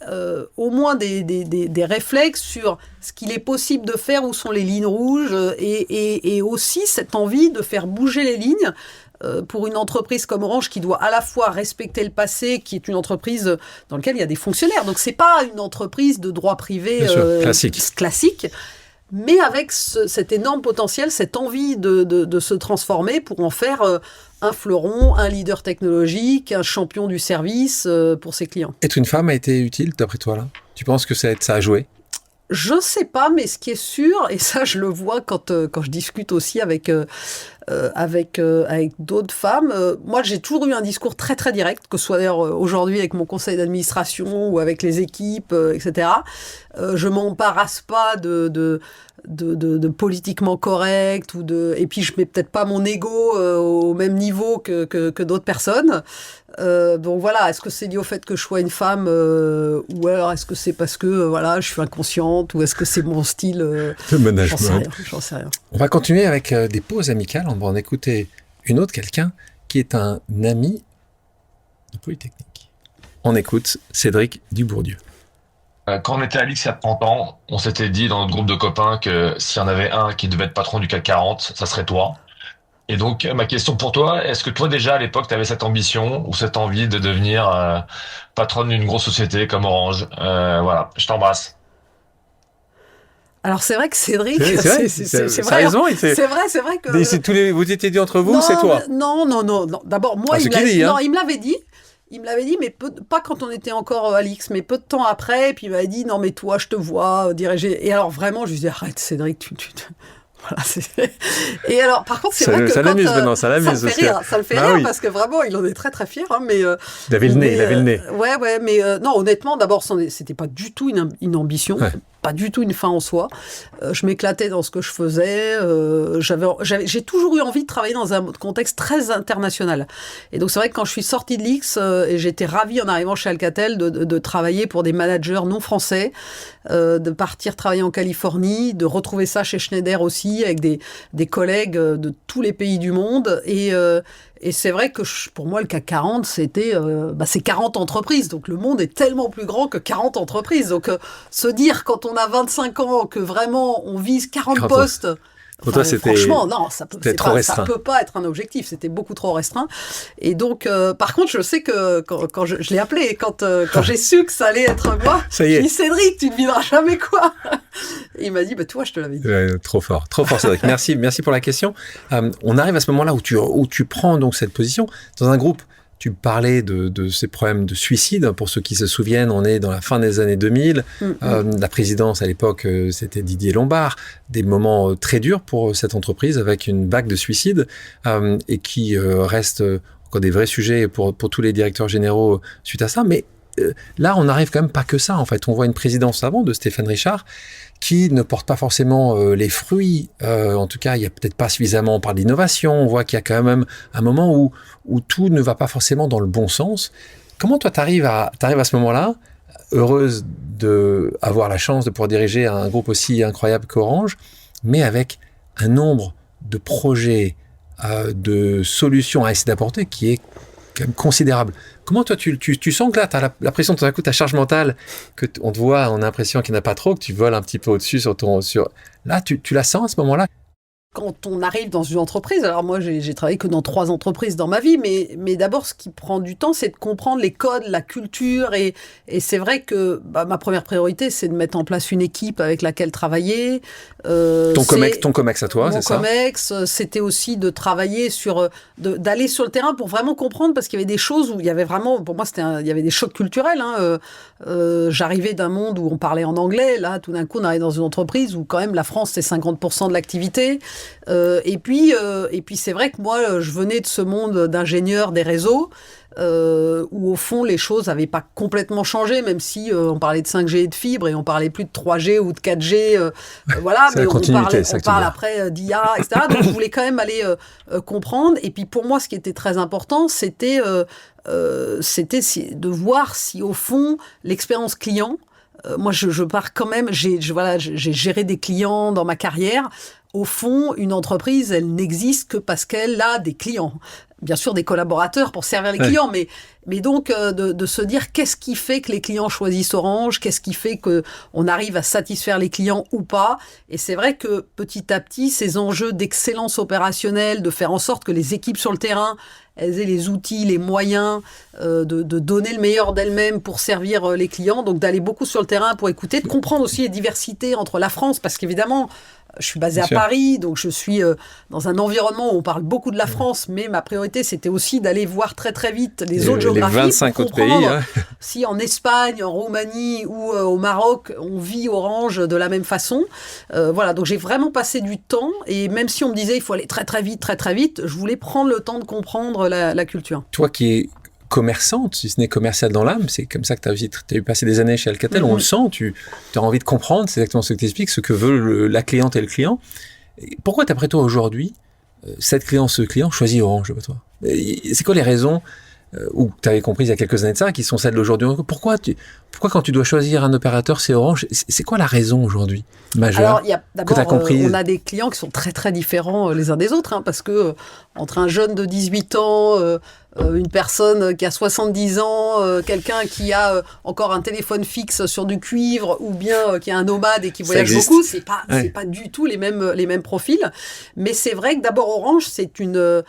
au moins des réflexes sur ce qu'il est possible de faire, où sont les lignes rouges, et aussi cette envie de faire bouger les lignes pour une entreprise comme Orange qui doit à la fois respecter le passé, qui est une entreprise dans laquelle il y a des fonctionnaires. Donc c'est pas une entreprise de droit privé classique. Mais avec cet énorme potentiel, cette envie de se transformer pour en faire un fleuron, un leader technologique, un champion du service pour ses clients. Être une femme a été utile, d'après toi, là ? Tu penses que ça a joué ? Je sais pas, mais ce qui est sûr, et ça je le vois quand je discute aussi avec d'autres femmes, moi j'ai toujours eu un discours très très direct, que ce soit d'ailleurs aujourd'hui avec mon conseil d'administration ou avec les équipes, etc. Je m'embarrasse pas de politiquement correct et puis je mets peut-être pas mon ego au même niveau que d'autres personnes. Donc voilà, est-ce que c'est lié au fait que je sois une femme ou alors est-ce que c'est parce que je suis inconsciente ou est-ce que c'est mon style de management? J'en sais rien. On va continuer avec des pauses amicales. On va en écouter une autre, quelqu'un qui est un ami de Polytechnique. On écoute Cédric Dubourdieu. Quand on était à l'X il y a 30 ans, on s'était dit dans notre groupe de copains que s'il y en avait un qui devait être patron du CAC 40, ça serait toi. Et donc, ma question pour toi, est-ce que toi déjà à l'époque, tu avais cette ambition ou cette envie de devenir patronne d'une grosse société comme Orange ? Voilà, je t'embrasse. Alors c'est vrai que Cédric, C'est vrai, c'est ça a vrai, raison. c'est vrai que Vous étiez dit entre vous, non, c'est toi. non. D'abord moi, Ah, c'est qui dit, hein. non, il me l'avait dit. Il me l'avait dit, mais pas quand on était encore à l'X, mais peu de temps après. Et puis il m'avait dit, non mais toi, je te vois diriger. Et alors vraiment, je lui dis, arrête Cédric, voilà, et alors, par contre, c'est vrai que ça l'amuse maintenant, ça l'amuse. Ça le fait rire parce que vraiment, il en est très très fier. Hein, mais il avait le nez. Ouais, mais non, honnêtement, d'abord, c'était pas du tout une ambition. Ouais. Pas du tout une fin en soi. Je m'éclatais dans ce que je faisais. J'ai toujours eu envie de travailler dans un contexte très international. Et donc, c'est vrai que quand je suis sortie de l'X, et j'étais ravie en arrivant chez Alcatel de travailler pour des managers non français, de partir travailler en Californie, de retrouver ça chez Schneider aussi, avec des collègues de tous les pays du monde. Et c'est vrai que pour moi, le CAC 40, c'est 40 entreprises. Donc, le monde est tellement plus grand que 40 entreprises. Donc, se dire quand on a 25 ans que vraiment on vise 40 postes... Pour toi, c'était franchement, non, ça peut pas être un objectif. C'était beaucoup trop restreint. Et donc, par contre, je sais que quand je l'ai appelé, quand j'ai su que ça allait être moi, ça y est. J'ai dit Cédric, tu ne devineras jamais quoi. Et il m'a dit, toi, je te l'avais dit. Trop fort Cédric. Merci pour la question. On arrive à ce moment-là où tu prends donc cette position dans un groupe. Tu parlais de ces problèmes de suicide. Pour ceux qui se souviennent, on est dans la fin des années 2000. La présidence, à l'époque, c'était Didier Lombard. Des moments très durs pour cette entreprise avec une vague de suicides et qui reste encore des vrais sujets pour tous les directeurs généraux suite à ça. Mais là, on n'arrive quand même pas que ça. En fait, on voit une présidence avant de Stéphane Richard qui ne porte pas forcément les fruits. En tout cas, il n'y a peut-être pas suffisamment, on parle d'innovation, on voit qu'il y a quand même un moment où tout ne va pas forcément dans le bon sens. Comment toi, t'arrives à ce moment-là, heureuse d'avoir la chance de pouvoir diriger un groupe aussi incroyable qu'Orange, mais avec un nombre de projets, de solutions à essayer d'apporter qui est quand même considérable. Comment toi, tu sens que là, tu as la pression, tout d'un coup, ta charge mentale, on te voit, on a l'impression qu'il n'y en a pas trop, que tu voles un petit peu au-dessus Là, tu la sens à ce moment-là? Quand on arrive dans une entreprise, alors moi j'ai travaillé que dans 3 entreprises dans ma vie, mais d'abord ce qui prend du temps, c'est de comprendre les codes, la culture, et c'est vrai que ma première priorité, c'est de mettre en place une équipe avec laquelle travailler. Ton COMEX à toi, c'est ça? Mon COMEX, c'était aussi de travailler d'aller sur le terrain pour vraiment comprendre, parce qu'il y avait des choses où il y avait vraiment, pour moi il y avait des chocs culturels. J'arrivais d'un monde où on parlait en anglais, là tout d'un coup on arrive dans une entreprise où quand même la France c'est 50% de l'activité. Et puis c'est vrai que moi, je venais de ce monde d'ingénieur des réseaux, où au fond les choses n'avaient pas complètement changé, même si on parlait de 5G et de fibre et on parlait plus de 3G ou de 4G, voilà, mais on parle après d'IA, etc. Donc je voulais quand même aller comprendre. Et puis pour moi, ce qui était très important, c'était de voir si au fond l'expérience client. Moi, je pars quand même. J'ai géré des clients dans ma carrière. Au fond, une entreprise, elle n'existe que parce qu'elle a des clients. Bien sûr, des collaborateurs pour servir les clients, mais donc de se dire qu'est-ce qui fait que les clients choisissent Orange, qu'est-ce qui fait qu'on arrive à satisfaire les clients ou pas. Et c'est vrai que petit à petit, ces enjeux d'excellence opérationnelle, de faire en sorte que les équipes sur le terrain, elles aient les outils, les moyens de donner le meilleur d'elles-mêmes pour servir les clients, donc d'aller beaucoup sur le terrain pour écouter, de comprendre aussi les diversités entre la France, parce qu'évidemment, je suis basée à Paris, donc je suis dans un environnement où on parle beaucoup de la France, mais ma priorité, c'était aussi d'aller voir très très vite les autres géographies. Les 25 autres pays. Hein. Si en Espagne, en Roumanie ou au Maroc, on vit Orange de la même façon. Voilà, donc j'ai vraiment passé du temps, et même si on me disait il faut aller très très vite, je voulais prendre le temps de comprendre la culture. Toi qui es commerçante, si ce n'est commerciale dans l'âme, c'est comme ça que tu as eu passé des années chez Alcatel, on le sent, tu as envie de comprendre, c'est exactement ce que tu expliques, ce que veut la cliente et le client. Pourquoi, d'après toi, aujourd'hui, cette cliente, ce client choisit Orange, toi? C'est quoi les raisons, ou tu avais compris il y a quelques années de ça, qui sont celles d'aujourd'hui? Pourquoi quand tu dois choisir un opérateur, c'est Orange? C'est quoi la raison aujourd'hui majeure? Alors, d'abord, on a des clients qui sont très très différents les uns des autres, hein, parce que entre un jeune de 18 ans, une personne qui a 70 ans, quelqu'un qui a encore un téléphone fixe sur du cuivre, ou bien qui est un nomade et qui voyage beaucoup, c'est pas du tout les mêmes profils. Mais c'est vrai que d'abord Orange, c'est une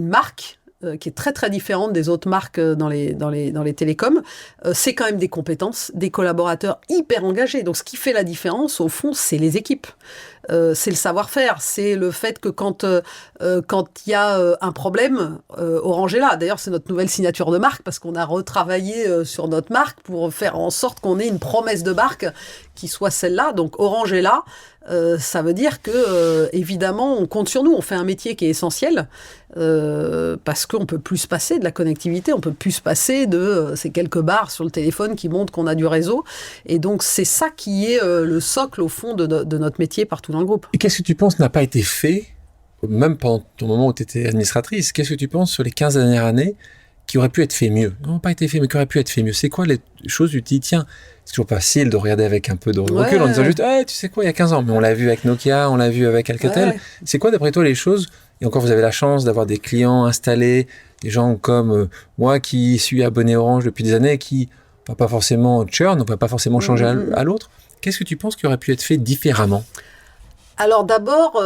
marque. qui est très très différente des autres marques dans les télécoms, c'est quand même des compétences, des collaborateurs hyper engagés. Donc ce qui fait la différence, au fond, c'est les équipes. C'est le savoir-faire, c'est le fait que quand il y a un problème, Orange est là. D'ailleurs, c'est notre nouvelle signature de marque parce qu'on a retravaillé sur notre marque pour faire en sorte qu'on ait une promesse de marque qui soit celle-là. Donc Orange est là. Ça veut dire que évidemment on compte sur nous, on fait un métier qui est essentiel parce qu'on peut plus se passer de la connectivité, on peut plus se passer de ces quelques barres sur le téléphone qui montrent qu'on a du réseau, et donc c'est ça qui est le socle au fond de notre métier partout dans le groupe. Et qu'est-ce que tu penses n'a pas été fait, même pendant ton moment où tu étais administratrice, qu'est-ce que tu penses sur les 15 dernières années qui aurait pu être fait mieux? Non, pas été fait, mais qui aurait pu être fait mieux. C'est quoi les choses où tu dis, tiens, c'est toujours facile de regarder avec un peu de recul en disant juste, hey, tu sais quoi, il y a 15 ans, mais on l'a vu avec Nokia, on l'a vu avec Alcatel. Ouais. C'est quoi, d'après toi, les choses, et encore, vous avez la chance d'avoir des clients installés, des gens comme moi qui suis abonné Orange depuis des années, qui ne va pas forcément churn, ne va pas forcément changer à l'autre. Qu'est-ce que tu penses qui aurait pu être fait différemment? Alors d'abord,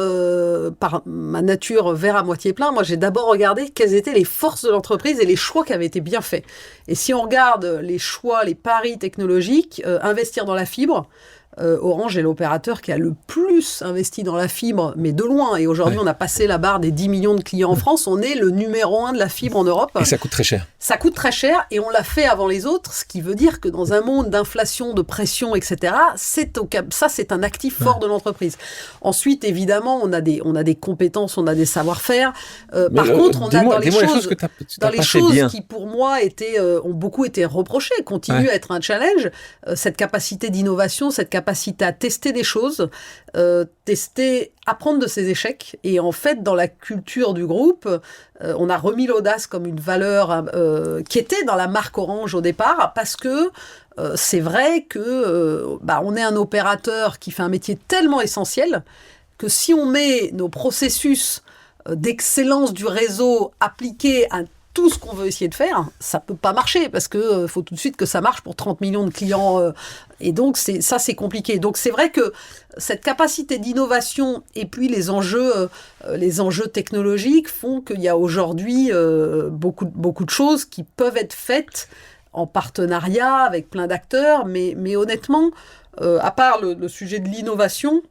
par ma nature verre à moitié plein, moi j'ai d'abord regardé quelles étaient les forces de l'entreprise et les choix qui avaient été bien faits. Et si on regarde les choix, les paris technologiques, investir dans la fibre, Orange est l'opérateur qui a le plus investi dans la fibre, mais de loin. Et aujourd'hui, on a passé la barre des 10 millions de clients en France. On est le numéro 1 de la fibre en Europe. Et ça coûte très cher. Ça coûte très cher et on l'a fait avant les autres, ce qui veut dire que dans un monde d'inflation, de pression, etc., ça, c'est un actif fort de l'entreprise. Ensuite, évidemment, on a des compétences, on a des savoir-faire. Par contre, on a dans les choses qui, pour moi, ont beaucoup été reprochées, continuent à être un challenge, cette capacité d'innovation, cette capacité à tester des choses, apprendre de ses échecs. Et en fait, dans la culture du groupe, on a remis l'audace comme une valeur qui était dans la marque Orange au départ, parce que c'est vrai que on est un opérateur qui fait un métier tellement essentiel que si on met nos processus d'excellence du réseau appliqués à tout ce qu'on veut essayer de faire, ça peut pas marcher parce que faut tout de suite que ça marche pour 30 millions de clients et donc c'est compliqué. Donc c'est vrai que cette capacité d'innovation et puis les enjeux technologiques font qu'il y a aujourd'hui beaucoup de choses qui peuvent être faites en partenariat avec plein d'acteurs, mais honnêtement, à part le sujet de l'innovation,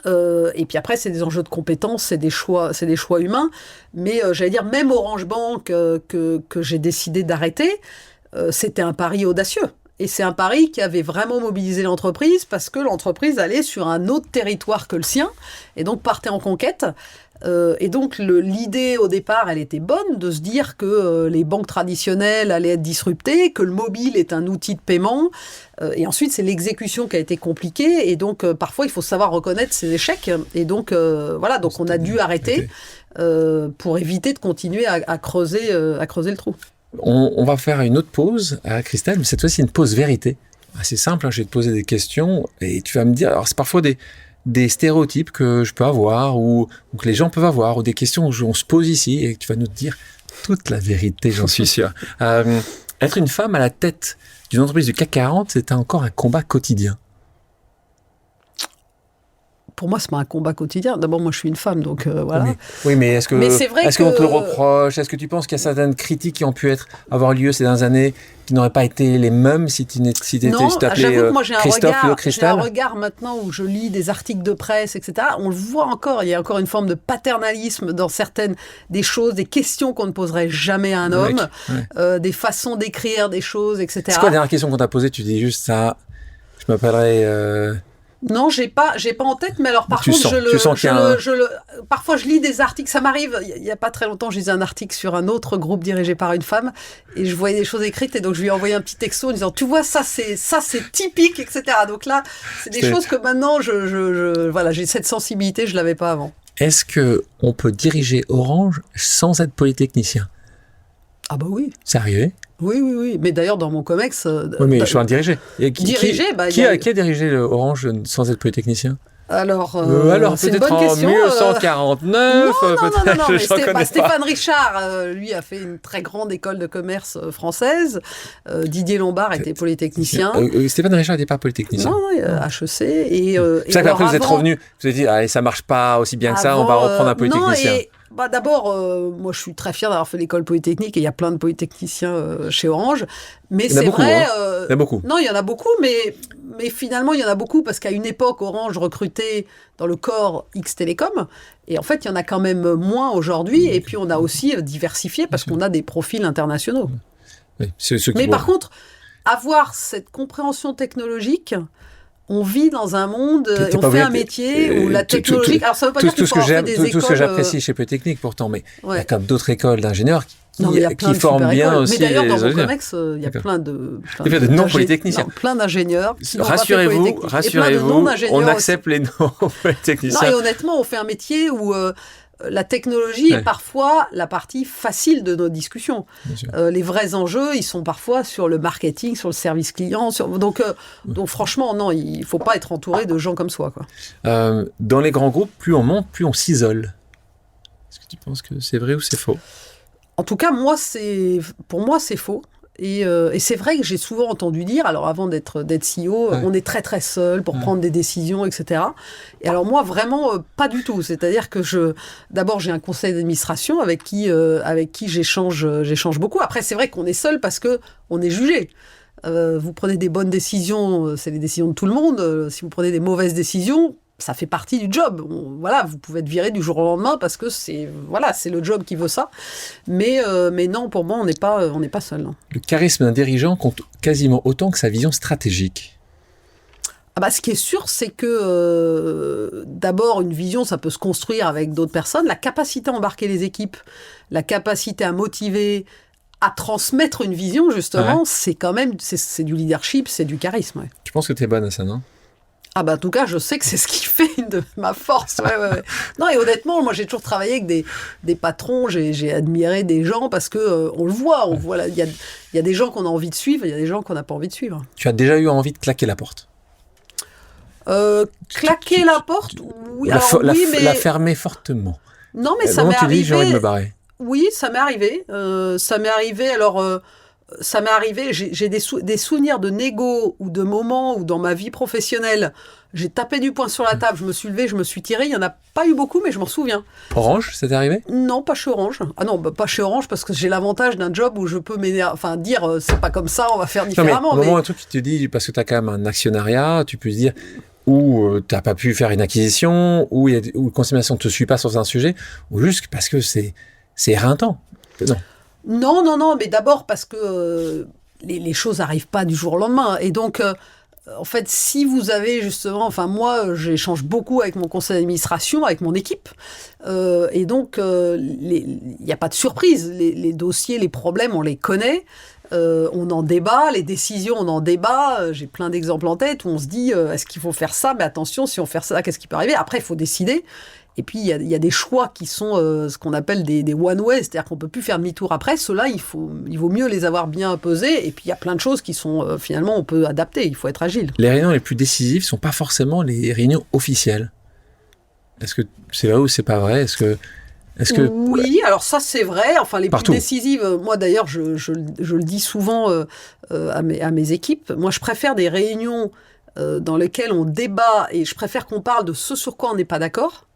et puis après, c'est des enjeux de compétences, c'est des choix humains. Mais j'allais dire, même Orange Bank que j'ai décidé d'arrêter, c'était un pari audacieux. Et c'est un pari qui avait vraiment mobilisé l'entreprise parce que l'entreprise allait sur un autre territoire que le sien et donc partait en conquête. Et donc l'idée au départ, elle était bonne de se dire que les banques traditionnelles allaient être disruptées, que le mobile est un outil de paiement. Et ensuite, c'est l'exécution qui a été compliquée. Et donc, parfois, il faut savoir reconnaître ses échecs. Et donc, donc on a dû arrêter pour éviter de continuer à creuser le trou. On va faire une autre pause à Christelle, mais cette fois-ci une pause vérité. C'est simple, je vais te poser des questions et tu vas me dire, alors c'est parfois des stéréotypes que je peux avoir ou que les gens peuvent avoir ou des questions où on se pose ici et que tu vas nous dire toute la vérité, j'en suis sûr. Être une femme à la tête d'une entreprise du CAC 40, c'est encore un combat quotidien. Pour moi, c'est pas un combat quotidien. D'abord, moi, je suis une femme, donc voilà. Oui, mais est-ce qu'on te le reproche? Est-ce que tu penses qu'il y a certaines critiques qui ont pu avoir lieu ces dernières années qui n'auraient pas été les mêmes si tu t'appelais j'avoue que moi, j'ai un regard maintenant où je lis des articles de presse, etc. On le voit encore. Il y a encore une forme de paternalisme dans certaines des choses, des questions qu'on ne poserait jamais à un homme, des façons d'écrire des choses, etc. C'est quoi la dernière question qu'on t'a posée? Tu dis juste ça. Je m'appellerai. Non, j'ai pas en tête, mais alors par contre, parfois je lis des articles, ça m'arrive, il y a pas très longtemps, je lisais un article sur un autre groupe dirigé par une femme, et je voyais des choses écrites, et donc je lui ai envoyé un petit texto en disant, tu vois, ça c'est typique, etc. Donc là, c'est des choses que maintenant, j'ai cette sensibilité, je l'avais pas avant. Est-ce que on peut diriger Orange sans être polytechnicien? Ah bah oui. Sérieux? Oui. Mais d'ailleurs, dans mon COMEX... oui, mais je suis un dirigé. Qui a dirigé Orange sans être polytechnicien? Alors c'est peut-être une bonne question. En 1949, non, mais Stéphane Richard, lui, a fait une très grande école de commerce française. Didier Lombard était polytechnicien. Stéphane Richard n'était pas polytechnicien. Non, HEC. Et c'est ça qu'après, vous êtes revenu. Vous avez dit, allez, ça marche pas aussi bien que ça, on va reprendre un polytechnicien. D'abord, moi, je suis très fière d'avoir fait l'école polytechnique et il y a plein de polytechniciens chez Orange. Mais Il y en a c'est beaucoup, vrai. hein. Il y en a beaucoup. Non, il y en a beaucoup, mais finalement, il y en a beaucoup parce qu'à une époque, Orange recrutait dans le corps X Télécom. Et en fait, il y en a quand même moins aujourd'hui. Et puis, on a aussi diversifié parce qu'on a des profils internationaux. Oui, c'est ceux qui Mais vont- par contre, avoir cette compréhension technologique, on vit dans un monde, T'es on pas fait obligé- un métier où la tout- technologie. Alors ça veut pas dire qu'il faut avoir fait des tout ce que écoles, j'apprécie chez Polytechnique pourtant, mais il y a ouais. quand même d'autres écoles d'ingénieurs Non, mais il y a plein qui de forment super bien écoles. aussi Mais d'ailleurs, dans les mon ingénieurs. COMEX, il y a D'accord. plein de Il y a des non-polytechniciens. plein d'ingénieurs qui n'ont pas fait Rassurez-vous, Polytechnique. Et plein de rassurez-vous, non-ingénieurs on aussi. accepte les Non, non-polytechniciens. et honnêtement, on fait un métier où la technologie Ouais. est parfois la partie facile de nos discussions. Bien sûr. Les vrais enjeux, ils sont parfois sur le marketing, sur le service client. Donc franchement, non, il ne faut pas être entouré de gens comme soi, quoi. Dans les grands groupes, plus on monte, plus on s'isole. Est-ce que tu penses que c'est vrai ou c'est faux? En tout cas, pour moi, c'est faux. Et c'est vrai que j'ai souvent entendu dire, alors avant d'être CEO, Ouais. on est très très seul pour Ouais. prendre des décisions, etc. Et alors moi, vraiment, pas du tout. C'est-à-dire que d'abord, j'ai un conseil d'administration avec qui j'échange beaucoup. Après, c'est vrai qu'on est seul parce que on est jugé. Vous prenez des bonnes décisions, c'est les décisions de tout le monde. Si vous prenez des mauvaises décisions, ça fait partie du job. Voilà, vous pouvez être viré du jour au lendemain parce que c'est le job qui veut ça. Mais non, pour moi, on n'est pas seul. Non. Le charisme d'un dirigeant compte quasiment autant que sa vision stratégique. Ce qui est sûr, c'est que d'abord, une vision, ça peut se construire avec d'autres personnes. La capacité à embarquer les équipes, la capacité à motiver, à transmettre une vision, justement, c'est quand même c'est du leadership, c'est du charisme. Ouais. Je pense que tu es bonne à ça, non? En tout cas, je sais que c'est ce qui fait de ma force. Ouais. Non, et honnêtement, moi, j'ai toujours travaillé avec des patrons, j'ai admiré des gens parce que on le voit, il y a des gens qu'on a envie de suivre, il y a des gens qu'on n'a pas envie de suivre. Tu as déjà eu envie de claquer la porte? Claquer la porte, oui, mais la fermer fortement. non, mais ça Comment m'est tu dis, j'ai envie de arrivé. me barrer? Oui, ça m'est arrivé. Ça m'est arrivé. Alors, ça m'est arrivé. J'ai des souvenirs de négo ou de moments où dans ma vie professionnelle, j'ai tapé du poing sur la table, je me suis levé, je me suis tiré. Il y en a pas eu beaucoup, mais je m'en souviens. Orange, ça t'est arrivé? Non, pas chez Orange. Ah non, pas chez Orange parce que j'ai l'avantage d'un job où je peux dire c'est pas comme ça, on va faire Non, mais différemment. au moment où un truc qui te dit, parce que tu as quand même un actionnariat, tu peux se dire, ou tu n'as pas pu faire une acquisition, ou la consommation ne te suit pas sur un sujet, ou juste parce que c'est éreintant. Non. Non, mais d'abord parce que les choses n'arrivent pas du jour au lendemain. Et donc, en fait, si vous avez justement... moi, j'échange beaucoup avec mon conseil d'administration, avec mon équipe. Et donc, il n'y a pas de surprise. Les dossiers, les problèmes, on les connaît. On en débat, les décisions, on en débat. J'ai plein d'exemples en tête où on se dit, est-ce qu'il faut faire ça? Mais attention, si on fait ça, qu'est-ce qui peut arriver? Après, il faut décider. Et puis, il y a des choix qui sont ce qu'on appelle des one-way, c'est-à-dire qu'on ne peut plus faire demi-tour après. Ceux-là, il vaut mieux les avoir bien pesés. Et puis, il y a plein de choses qui sont, finalement, on peut adapter. Il faut être agile. Les réunions les plus décisives ne sont pas forcément les réunions officielles. Est-ce que c'est vrai ou c'est pas vrai? Est-ce que Oui, alors ça, c'est vrai. Les Partout. plus décisives, moi, d'ailleurs, je le dis souvent à mes équipes. Moi, je préfère des réunions dans lesquelles on débat et je préfère qu'on parle de ce sur quoi on n'est pas d'accord.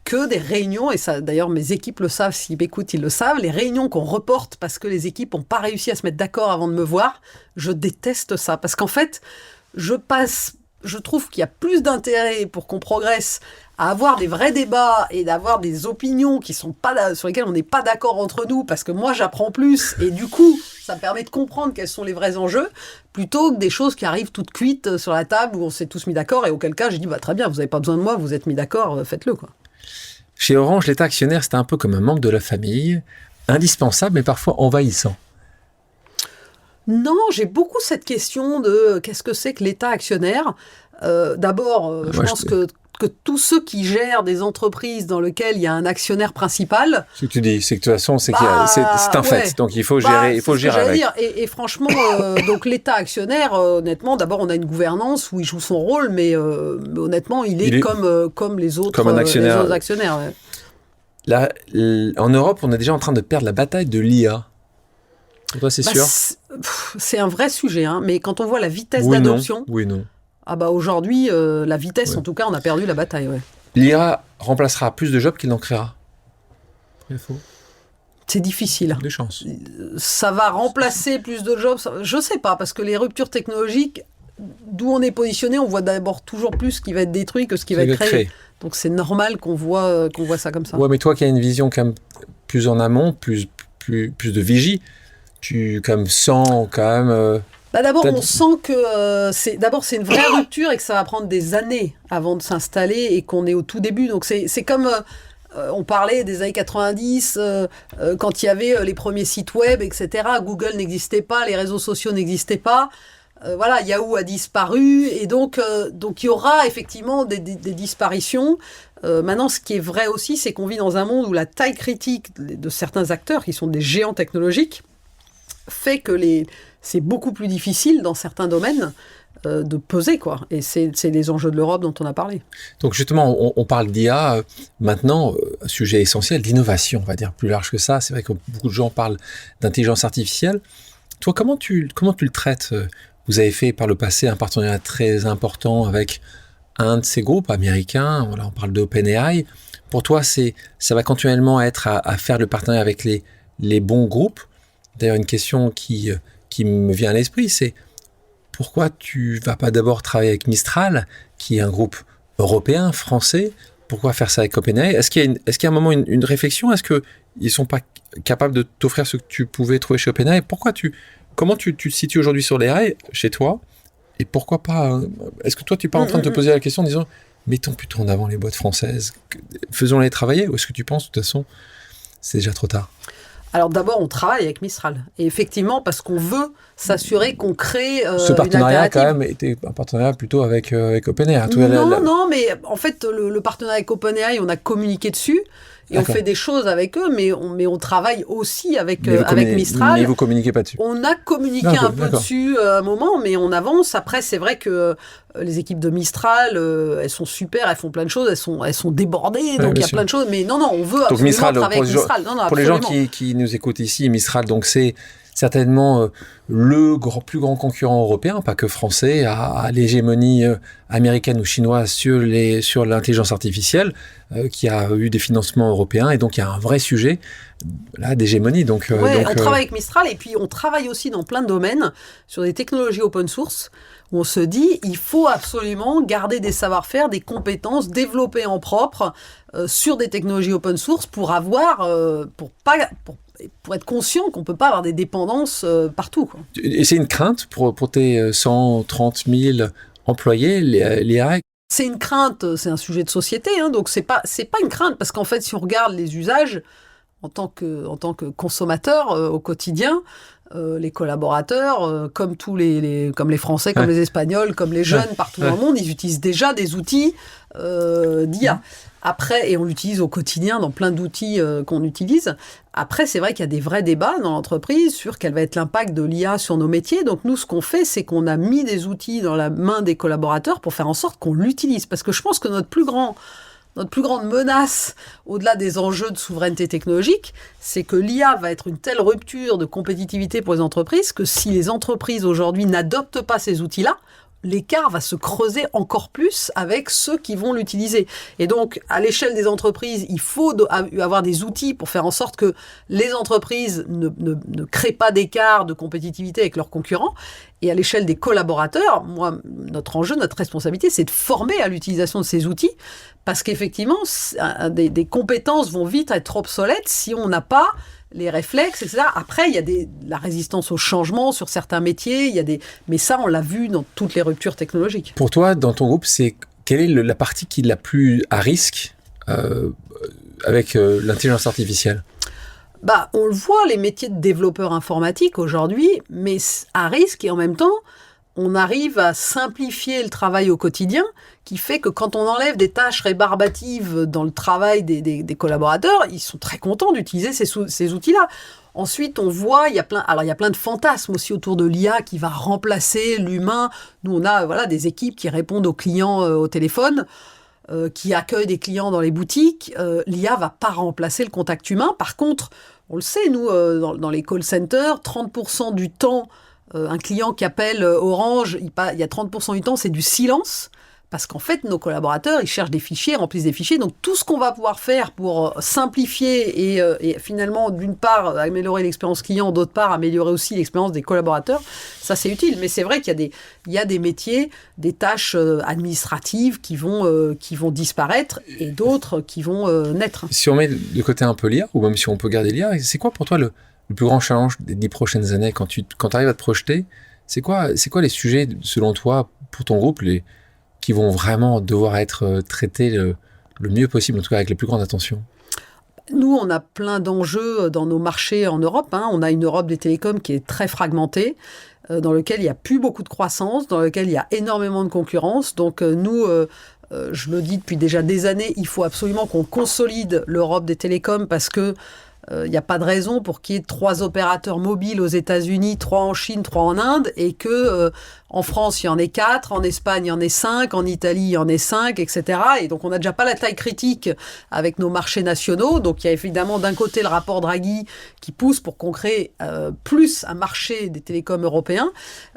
Que des réunions, et ça d'ailleurs mes équipes le savent, s'ils m'écoutent ils le savent, les réunions qu'on reporte parce que les équipes n'ont pas réussi à se mettre d'accord avant de me voir, je déteste ça, parce qu'en fait, je trouve qu'il y a plus d'intérêt pour qu'on progresse à avoir des vrais débats et d'avoir des opinions sur lesquelles on n'est pas d'accord entre nous, parce que moi j'apprends plus, et du coup, ça me permet de comprendre quels sont les vrais enjeux, plutôt que des choses qui arrivent toutes cuites sur la table où on s'est tous mis d'accord, et auquel cas, j'ai dit, très bien, vous n'avez pas besoin de moi, vous êtes mis d'accord, faites-le, quoi. Chez Orange, l'État actionnaire, c'était un peu comme un membre de la famille, indispensable mais parfois envahissant. Non, j'ai beaucoup cette question de qu'est-ce que c'est que l'État actionnaire. D'abord, je pense que tous ceux qui gèrent des entreprises dans lesquelles il y a un actionnaire principal... Ce que tu dis, c'est que de toute façon, c'est un fait, donc il faut gérer, avec. Dire. Et franchement, donc l'État actionnaire, honnêtement, d'abord on a une gouvernance où il joue son rôle, mais honnêtement, il est comme les autres, comme un actionnaire. Les autres actionnaires. Ouais. Là, en Europe, on est déjà en train de perdre la bataille de l'IA. Pour toi, c'est sûr? C'est un vrai sujet, hein, mais quand on voit la vitesse Oui, d'adoption... Oui, non. Aujourd'hui, la vitesse, en tout cas, on a perdu la bataille. Ouais. L'IA remplacera plus de jobs qu'il n'en créera. Il faut C'est difficile. des chances. Ça va remplacer plus de jobs. Je sais pas, parce que les ruptures technologiques, d'où on est positionné, on voit d'abord toujours plus ce qui va être détruit que ce qui va être créé. Donc c'est normal qu'on voit ça comme ça. Ouais, mais toi qui as une vision quand même plus en amont, plus de vigie, tu quand même sens quand même... D'abord, on sent que c'est une vraie rupture et que ça va prendre des années avant de s'installer et qu'on est au tout début. Donc c'est comme... on parlait des années 90, quand il y avait les premiers sites web, etc. Google n'existait pas, les réseaux sociaux n'existaient pas. Voilà, Yahoo a disparu. Et donc il y aura effectivement des disparitions. Maintenant, ce qui est vrai aussi, c'est qu'on vit dans un monde où la taille critique de certains acteurs, qui sont des géants technologiques, fait que c'est beaucoup plus difficile dans certains domaines de peser, quoi. Et c'est les enjeux de l'Europe dont on a parlé. Donc justement, on parle d'IA maintenant, un sujet essentiel, d'innovation, on va dire plus large que ça. C'est vrai que beaucoup de gens parlent d'intelligence artificielle. Toi, comment tu le traites? Vous avez fait par le passé un partenariat très important avec un de ces groupes américains. Voilà, on parle d'OpenAI. Pour toi, ça va continuellement être à faire le partenariat avec les bons groupes. D'ailleurs, une question qui me vient à l'esprit, c'est pourquoi tu vas pas d'abord travailler avec Mistral, qui est un groupe européen, français? Pourquoi faire ça avec OpenAI? Est-ce qu'il y a un moment une réflexion? Est-ce qu'ils sont pas capables de t'offrir ce que tu pouvais trouver chez OpenAI? Comment tu te situes aujourd'hui sur les rails chez toi? Et pourquoi pas... Est-ce que toi, tu n'es pas en train de te poser la question en disant mettons plutôt en avant les boîtes françaises, faisons-les travailler? Ou est-ce que tu penses, de toute façon, c'est déjà trop tard? Alors d'abord, on travaille avec Mistral. Et effectivement, parce qu'on veut s'assurer qu'on crée ce partenariat, une alternative. quand même, était un partenariat plutôt avec OpenAI. Non, mais en fait, le partenariat avec OpenAI, on a communiqué dessus. Et on fait des choses avec eux, mais on travaille aussi avec Mistral. Mais vous communiquez pas dessus. On a communiqué un peu dessus à un moment, mais on avance. Après, c'est vrai que les équipes de Mistral, elles sont super, elles font plein de choses, elles sont débordées, donc il y a plein de choses. Mais non, on veut absolument travailler avec Mistral. Pour les gens qui nous écoutent ici, Mistral, donc c'est certainement le plus grand concurrent européen, pas que français, à l'hégémonie américaine ou chinoise sur l'intelligence artificielle, qui a eu des financements européens, et donc il y a un vrai sujet là d'hégémonie. On travaille avec Mistral, et puis on travaille aussi dans plein de domaines sur des technologies open source, où on se dit il faut absolument garder des savoir-faire, des compétences, développer en propre sur des technologies open source pour être conscient qu'on ne peut pas avoir des dépendances partout, quoi. Et c'est une crainte pour tes 130 000 employés, l'IA? C'est une crainte, c'est un sujet de société, hein, donc c'est pas une crainte, parce qu'en fait, si on regarde les usages, en tant que consommateur au quotidien, les collaborateurs, comme comme les Français, comme les Espagnols, comme les jeunes partout dans le monde, ils utilisent déjà des outils d'IA. Après, et on l'utilise au quotidien dans plein d'outils qu'on utilise. Après, c'est vrai qu'il y a des vrais débats dans l'entreprise sur quel va être l'impact de l'IA sur nos métiers. Donc nous, ce qu'on fait, c'est qu'on a mis des outils dans la main des collaborateurs pour faire en sorte qu'on l'utilise. Parce que je pense que notre plus grande menace, au-delà des enjeux de souveraineté technologique, c'est que l'IA va être une telle rupture de compétitivité pour les entreprises que si les entreprises aujourd'hui n'adoptent pas ces outils-là, l'écart va se creuser encore plus avec ceux qui vont l'utiliser. Et donc, à l'échelle des entreprises, il faut avoir des outils pour faire en sorte que les entreprises ne créent pas d'écart de compétitivité avec leurs concurrents. Et à l'échelle des collaborateurs, notre enjeu, notre responsabilité, c'est de former à l'utilisation de ces outils, parce qu'effectivement, des compétences vont vite être obsolètes si on n'a pas les réflexes, etc. Après, il y a la résistance au changement sur certains métiers, mais ça, on l'a vu dans toutes les ruptures technologiques. Pour toi, dans ton groupe, quelle est la partie qui est la plus à risque avec l'intelligence artificielle? On le voit, les métiers de développeur informatique aujourd'hui, mais à risque, et en même temps, on arrive à simplifier le travail au quotidien, qui fait que quand on enlève des tâches rébarbatives dans le travail des collaborateurs, ils sont très contents d'utiliser ces outils-là. Ensuite, on voit, il y a plein de fantasmes aussi autour de l'IA qui va remplacer l'humain. Nous, on a des équipes qui répondent aux clients au téléphone, qui accueillent des clients dans les boutiques. L'IA va pas remplacer le contact humain. Par contre, on le sait, nous, dans les call centers, 30% du temps, un client qui appelle Orange, il y a 30% du temps, c'est du silence, parce qu'en fait, nos collaborateurs, ils cherchent des fichiers, remplissent des fichiers. Donc, tout ce qu'on va pouvoir faire pour simplifier et finalement, d'une part, améliorer l'expérience client, d'autre part, améliorer aussi l'expérience des collaborateurs, ça, c'est utile. Mais c'est vrai qu'il y a des métiers, des tâches administratives qui vont disparaître et d'autres qui vont naître. Si on met de côté un peu l'IA, ou même si on peut garder l'IA, c'est quoi pour toi le plus grand challenge des 10 prochaines années quand tu arrives à te projeter? C'est quoi les sujets, selon toi, pour ton groupe, qui vont vraiment devoir être traités le mieux possible, en tout cas avec la plus grande attention? Nous, on a plein d'enjeux dans nos marchés en Europe. On a une Europe des télécoms qui est très fragmentée, dans lequel il n'y a plus beaucoup de croissance, dans lequel il y a énormément de concurrence. Donc nous, je le dis depuis déjà des années, il faut absolument qu'on consolide l'Europe des télécoms parce que il n'y a pas de raison pour qu'il y ait 3 opérateurs mobiles aux États-Unis, 3 en Chine, 3 en Inde, et que en France, il y en ait 4, en Espagne, il y en ait 5, en Italie, il y en ait 5, etc. Et donc, on n'a déjà pas la taille critique avec nos marchés nationaux. Donc, il y a évidemment d'un côté le rapport Draghi qui pousse pour qu'on crée plus un marché des télécoms européens.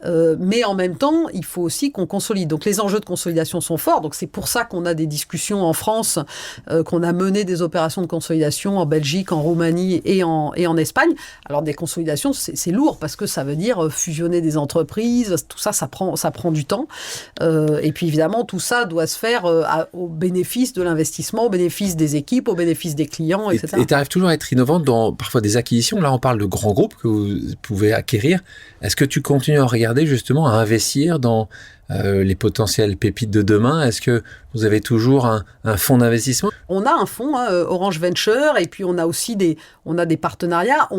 Mais en même temps, il faut aussi qu'on consolide. Donc, les enjeux de consolidation sont forts. Donc, c'est pour ça qu'on a des discussions en France, qu'on a mené des opérations de consolidation en Belgique, en Roumanie et en Espagne. Alors, des consolidations, c'est lourd parce que ça veut dire fusionner des entreprises. Tout ça, ça prend du temps. Et puis évidemment, tout ça doit se faire au bénéfice de l'investissement, au bénéfice des équipes, au bénéfice des clients, etc. Et tu arrives toujours à être innovante dans parfois des acquisitions. Là, on parle de grands groupes que vous pouvez acquérir. Est-ce que tu continues à regarder justement, à investir dans les potentielles pépites de demain? Est-ce que vous avez toujours un fonds d'investissement? On a un fonds, Orange Venture, et puis on a aussi des partenariats.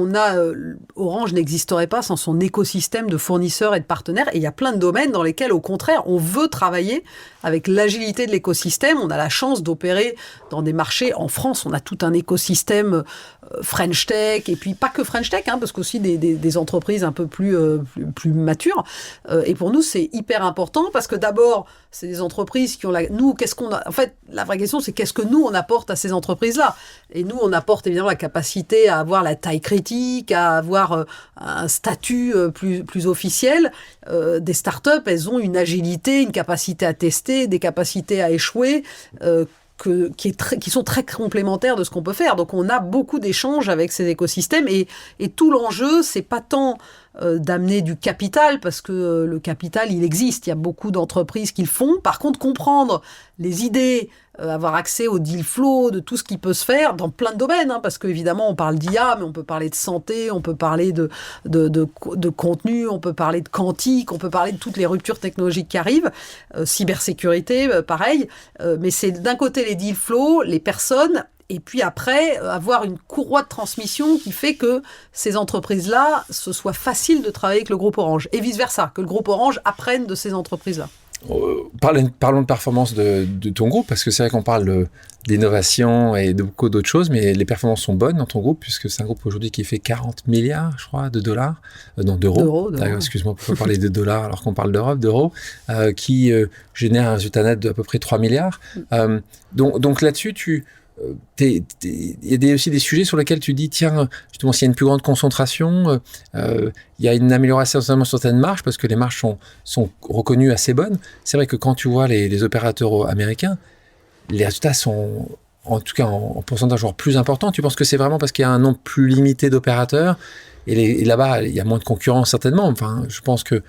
Orange n'existerait pas sans son écosystème de fournisseurs et de partenaires. Et il y a plein de domaines dans lesquels, au contraire, on veut travailler avec l'agilité de l'écosystème. On a la chance d'opérer dans des marchés. En France, on a tout un écosystème French Tech, et puis pas que French Tech, parce qu'aussi des entreprises un peu plus matures. Et pour nous, c'est hyper important parce que d'abord, c'est des entreprises qui ont en fait, la vraie question, c'est qu'est-ce que nous, on apporte à ces entreprises-là? Et nous, on apporte évidemment la capacité à avoir la taille critique, à avoir un statut plus officiel. Des startups, elles ont une agilité, une capacité à tester, des capacités à échouer, qui sont très complémentaires de ce qu'on peut faire. Donc, on a beaucoup d'échanges avec ces écosystèmes et tout l'enjeu, c'est pas tant d'amener du capital, parce que le capital, il existe. Il y a beaucoup d'entreprises qui le font. Par contre, comprendre les idées, avoir accès au deal flow, de tout ce qui peut se faire dans plein de domaines, parce qu'évidemment, on parle d'IA, mais on peut parler de santé, on peut parler de contenu, on peut parler de quantique, on peut parler de toutes les ruptures technologiques qui arrivent, cybersécurité, pareil. Mais c'est d'un côté les deal flow, les personnes, et puis après, avoir une courroie de transmission qui fait que ces entreprises-là, ce soit facile de travailler avec le groupe Orange. Et vice-versa, que le groupe Orange apprenne de ces entreprises-là. Parlons de performance de ton groupe, parce que c'est vrai qu'on parle d'innovation et de beaucoup d'autres choses, mais les performances sont bonnes dans ton groupe, puisque c'est un groupe aujourd'hui qui fait 40 milliards, je crois, de dollars, non, d'euros. Excuse-moi, pourquoi parler de dollars alors qu'on parle d'euros, qui génère un résultat net d'à peu près 3 milliards. Donc là-dessus, il y a aussi des sujets sur lesquels tu dis, tiens, justement, s'il y a une plus grande concentration, il y a une amélioration sur certaines marges, parce que les marges sont reconnues assez bonnes. C'est vrai que quand tu vois les opérateurs américains, les résultats sont, en tout cas en pourcentage encore plus important. Tu penses que c'est vraiment parce qu'il y a un nombre plus limité d'opérateurs, et là-bas, il y a moins de concurrence certainement. Enfin, je pense que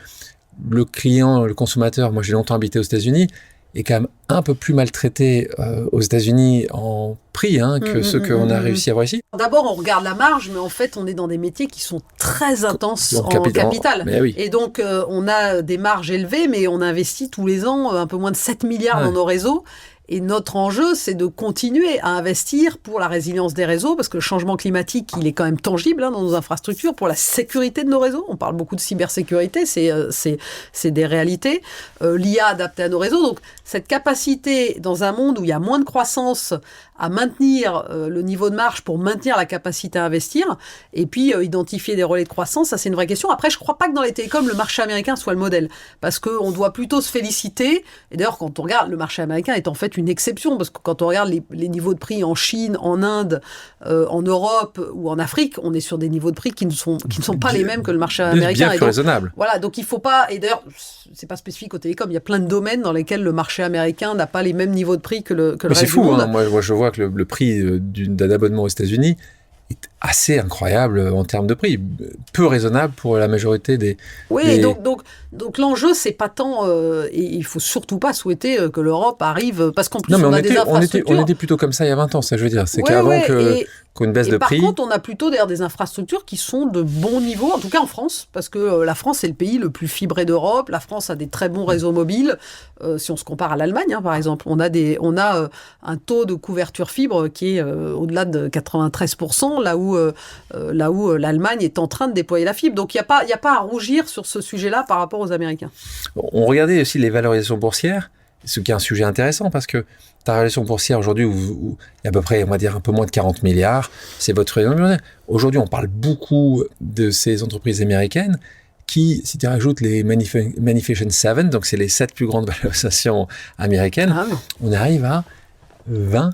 le client, le consommateur, moi j'ai longtemps habité aux États-Unis, est quand même un peu plus maltraité aux États-Unis en prix que ceux qu'on a réussi à avoir ici. D'abord, on regarde la marge, mais en fait, on est dans des métiers qui sont très intenses en capital. Oui. Et donc, on a des marges élevées, mais on investit tous les ans un peu moins de 7 milliards dans nos réseaux. Et notre enjeu, c'est de continuer à investir pour la résilience des réseaux, parce que le changement climatique, il est quand même tangible dans nos infrastructures, pour la sécurité de nos réseaux. On parle beaucoup de cybersécurité, c'est des réalités. L'IA adaptée à nos réseaux. Donc, cette capacité, dans un monde où il y a moins de croissance, à maintenir le niveau de marge pour maintenir la capacité à investir, et puis identifier des relais de croissance, ça c'est une vraie question. Après, je ne crois pas que dans les télécoms, le marché américain soit le modèle, parce qu'on doit plutôt se féliciter, et d'ailleurs quand on regarde, le marché américain est en fait peut-être une exception, parce que quand on regarde les niveaux de prix en Chine, en Inde, en Europe ou en Afrique, on est sur des niveaux de prix qui ne sont pas les mêmes que le marché américain. Bien plus raisonnable. Voilà, donc il faut pas, et d'ailleurs, c'est pas spécifique au télécom, il y a plein de domaines dans lesquels le marché américain n'a pas les mêmes niveaux de prix que le reste du monde. C'est fou, hein. Moi, je vois que le prix d'un abonnement aux États-Unis est assez incroyable en termes de prix, peu raisonnable pour la majorité des... Oui, donc l'enjeu, c'est pas tant... et il faut surtout pas souhaiter que l'Europe arrive... Parce qu'en plus, non, mais on a des infrastructures... on était plutôt comme ça il y a 20 ans, ça je veux dire. C'est ouais, qu'avant ouais, qu'une baisse de prix... Par contre, on a plutôt d'ailleurs des infrastructures qui sont de bon niveau, en tout cas en France, parce que la France est le pays le plus fibré d'Europe. La France a des très bons réseaux mobiles. Si on se compare à l'Allemagne, hein, par exemple, on a un taux de couverture fibre qui est au-delà de 93%, là où l'Allemagne est en train de déployer la fibre. Donc il n'y a pas à rougir sur ce sujet-là par rapport aux Américains. On regardait aussi les valorisations boursières, ce qui est un sujet intéressant parce que ta valorisation boursière aujourd'hui, où il y a à peu près, on va dire, un peu moins de 40 milliards, c'est votre raison. Aujourd'hui, on parle beaucoup de ces entreprises américaines qui, si tu rajoutes les Magnificent Seven, donc c'est les 7 plus grandes valorisations américaines, on arrive à 20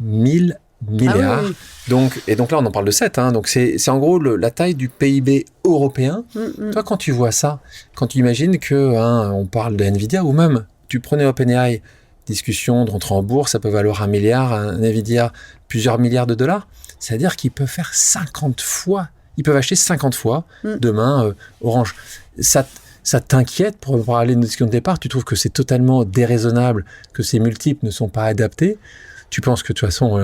000 milliards. Oui. Donc là, on en parle de 7. Hein, donc c'est en gros la taille du PIB européen. Toi, quand tu vois ça, quand tu imagines on parle de Nvidia, ou même tu prenais OpenAI, discussion de rentrer en bourse, ça peut valoir 1 milliard, un Nvidia, plusieurs milliards de dollars. C'est-à-dire qu'ils peuvent faire 50 fois, ils peuvent acheter 50 fois demain Orange. Ça t'inquiète pour parler de discussion de départ? Tu trouves que c'est totalement déraisonnable, que ces multiples ne sont pas adaptés? Tu penses que de toute façon,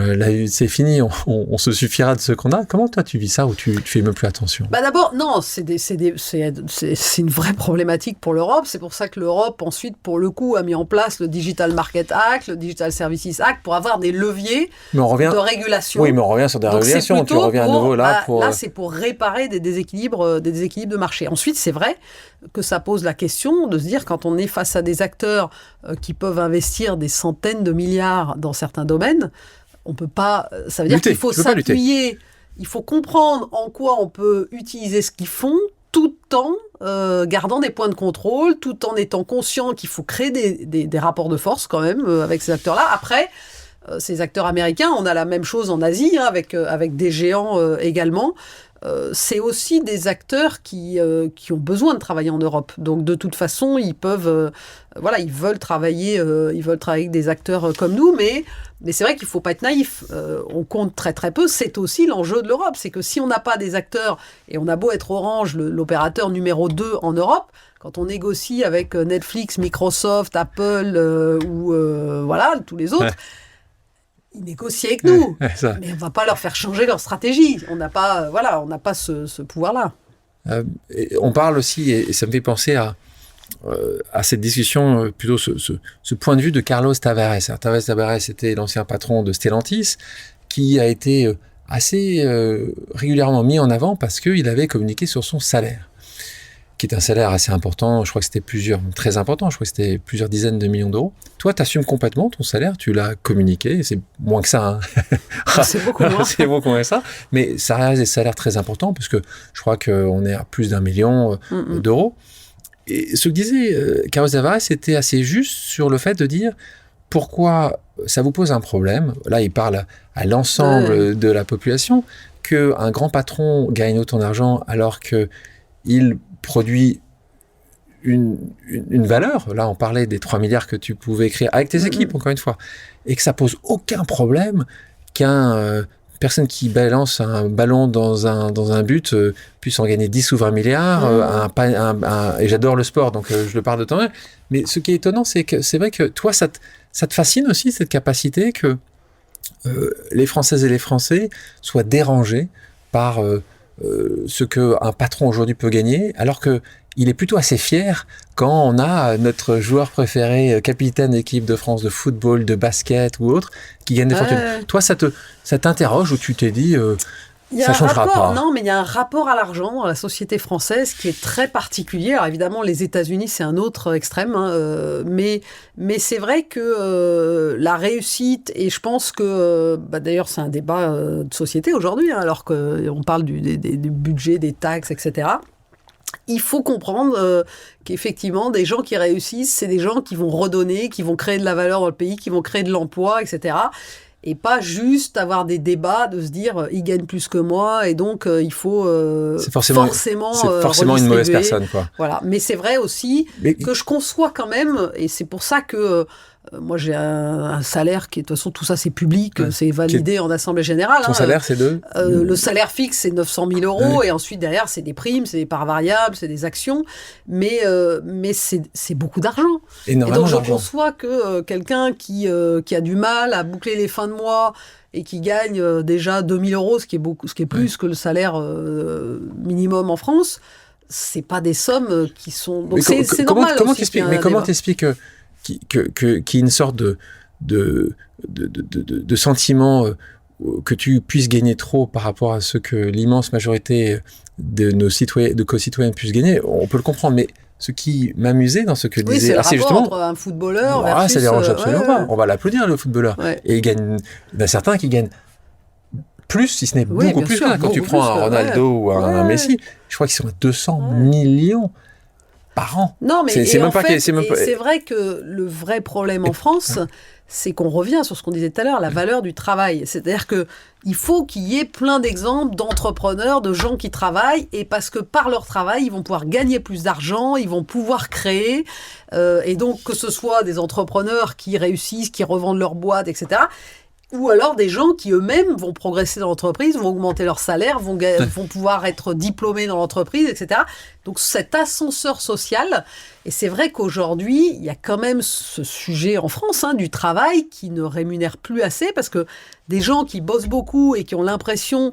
c'est fini, on se suffira de ce qu'on a? Comment toi tu vis ça, ou tu fais même plus attention? D'abord, non, c'est une vraie problématique pour l'Europe. C'est pour ça que l'Europe, ensuite, pour le coup, a mis en place le Digital Market Act, le Digital Services Act, pour avoir des leviers de régulation. Oui, mais on revient sur des régulations. Tu reviens à nouveau là pour... Là, c'est pour réparer des déséquilibres de marché. Ensuite, c'est vrai que ça pose la question de se dire, quand on est face à des acteurs qui peuvent investir des centaines de milliards dans certains domaines, on peut pas... Ça veut dire qu'il faut s'appuyer, il faut comprendre en quoi on peut utiliser ce qu'ils font, tout en gardant des points de contrôle, tout en étant conscient qu'il faut créer des rapports de force quand même avec ces acteurs-là. Après, ces acteurs américains, on a la même chose en Asie, hein, avec des géants également. C'est aussi des acteurs qui ont besoin de travailler en Europe. Donc de toute façon, ils veulent travailler avec des acteurs comme nous, mais c'est vrai qu'il ne faut pas être naïf. On compte très très peu. C'est aussi l'enjeu de l'Europe. C'est que si on n'a pas des acteurs, et on a beau être Orange, l'opérateur numéro 2 en Europe, quand on négocie avec Netflix, Microsoft, Apple ou tous les autres, ils négocient avec nous, mais on ne va pas leur faire changer leur stratégie. On n'a pas, ce pouvoir-là. On parle aussi, et ça me fait penser à cette discussion, plutôt ce point de vue de Carlos Tavares. Alors, Tavares était l'ancien patron de Stellantis, qui a été assez régulièrement mis en avant parce qu'il avait communiqué sur son salaire, qui est un salaire assez important. Je crois que c'était très important, je crois que c'était plusieurs dizaines de millions d'euros. Toi, tu assumes complètement ton salaire, tu l'as communiqué, c'est moins que ça. Hein. C'est beaucoup moins. C'est beaucoup moins que ça, mais ça reste des salaires très importants, puisque je crois qu'on est à plus d'1 million d'euros. Et ce que disait Carlos Tavares, c'était assez juste sur le fait de dire pourquoi ça vous pose un problème. Là, il parle à l'ensemble de la population, qu'un grand patron gagne autant d'argent alors qu'il produit une valeur. Là, on parlait des 3 milliards que tu pouvais créer avec tes équipes, encore une fois, et que ça pose aucun problème personne qui balance un ballon dans un but puisse en gagner 10 ou 20 milliards. Et j'adore le sport, donc je le parle de temps. Mais ce qui est étonnant, c'est que c'est vrai que toi, ça te fascine aussi, cette capacité que les Françaises et les Français soient dérangés par ce qu'un patron aujourd'hui peut gagner, alors qu'il est plutôt assez fier quand on a notre joueur préféré, capitaine d'équipe de France de football, de basket ou autre, qui gagne des fortunes. Toi, ça t'interroge, ou tu t'es dit, ça ne changera pas? Non, mais il y a un rapport à l'argent dans la société française qui est très particulier. Alors évidemment, les États-Unis, c'est un autre extrême, hein, mais c'est vrai que la réussite, et je pense que, d'ailleurs, c'est un débat de société aujourd'hui, hein, alors qu'on parle du budget, des taxes, etc., il faut comprendre qu'effectivement, des gens qui réussissent, c'est des gens qui vont redonner, qui vont créer de la valeur dans le pays, qui vont créer de l'emploi, etc. Et pas juste avoir des débats de se dire il gagne plus que moi et donc il faut c'est forcément une mauvaise personne, quoi. Voilà. Mais c'est vrai aussi que je conçois quand même, et c'est pour ça que moi j'ai un salaire qui, de toute façon, tout ça c'est public, c'est validé en Assemblée Générale. Ton salaire, c'est le salaire fixe, c'est 900 000 euros, et ensuite derrière c'est des primes, c'est des parts variables, c'est des actions, mais c'est beaucoup d'argent. Énormément et donc d'argent. Je conçois que quelqu'un qui a du mal à boucler les fins de mois et qui gagne déjà 2 000 euros, ce qui est plus que le salaire minimum en France, c'est pas des sommes qui sont. Donc c'est normal. Comment t'expliques qu'il y ait une sorte de sentiment que tu puisses gagner trop par rapport à ce que l'immense majorité de nos co-citoyens puissent gagner? On peut le comprendre, mais ce qui m'amusait dans ce que disait... c'est le rapport justement, entre un footballeur versus... Ça dérange absolument pas. On va l'applaudir, le footballeur. Ouais. Et il y a certains qui gagnent plus, si ce n'est beaucoup plus. Quand tu prends un Ronaldo ou un Messi, je crois qu'ils sont à 200 millions par an. Non, mais c'est vrai que le vrai problème en France, c'est qu'on revient sur ce qu'on disait tout à l'heure, la valeur du travail. C'est-à-dire qu'il faut qu'il y ait plein d'exemples d'entrepreneurs, de gens qui travaillent, et parce que par leur travail, ils vont pouvoir gagner plus d'argent, ils vont pouvoir créer, et donc que ce soit des entrepreneurs qui réussissent, qui revendent leur boîte, etc., ou alors des gens qui eux-mêmes vont progresser dans l'entreprise, vont augmenter leur salaire, vont pouvoir être diplômés dans l'entreprise, etc. Donc cet ascenseur social, et c'est vrai qu'aujourd'hui, il y a quand même ce sujet en France du travail qui ne rémunère plus assez, parce que des gens qui bossent beaucoup et qui ont l'impression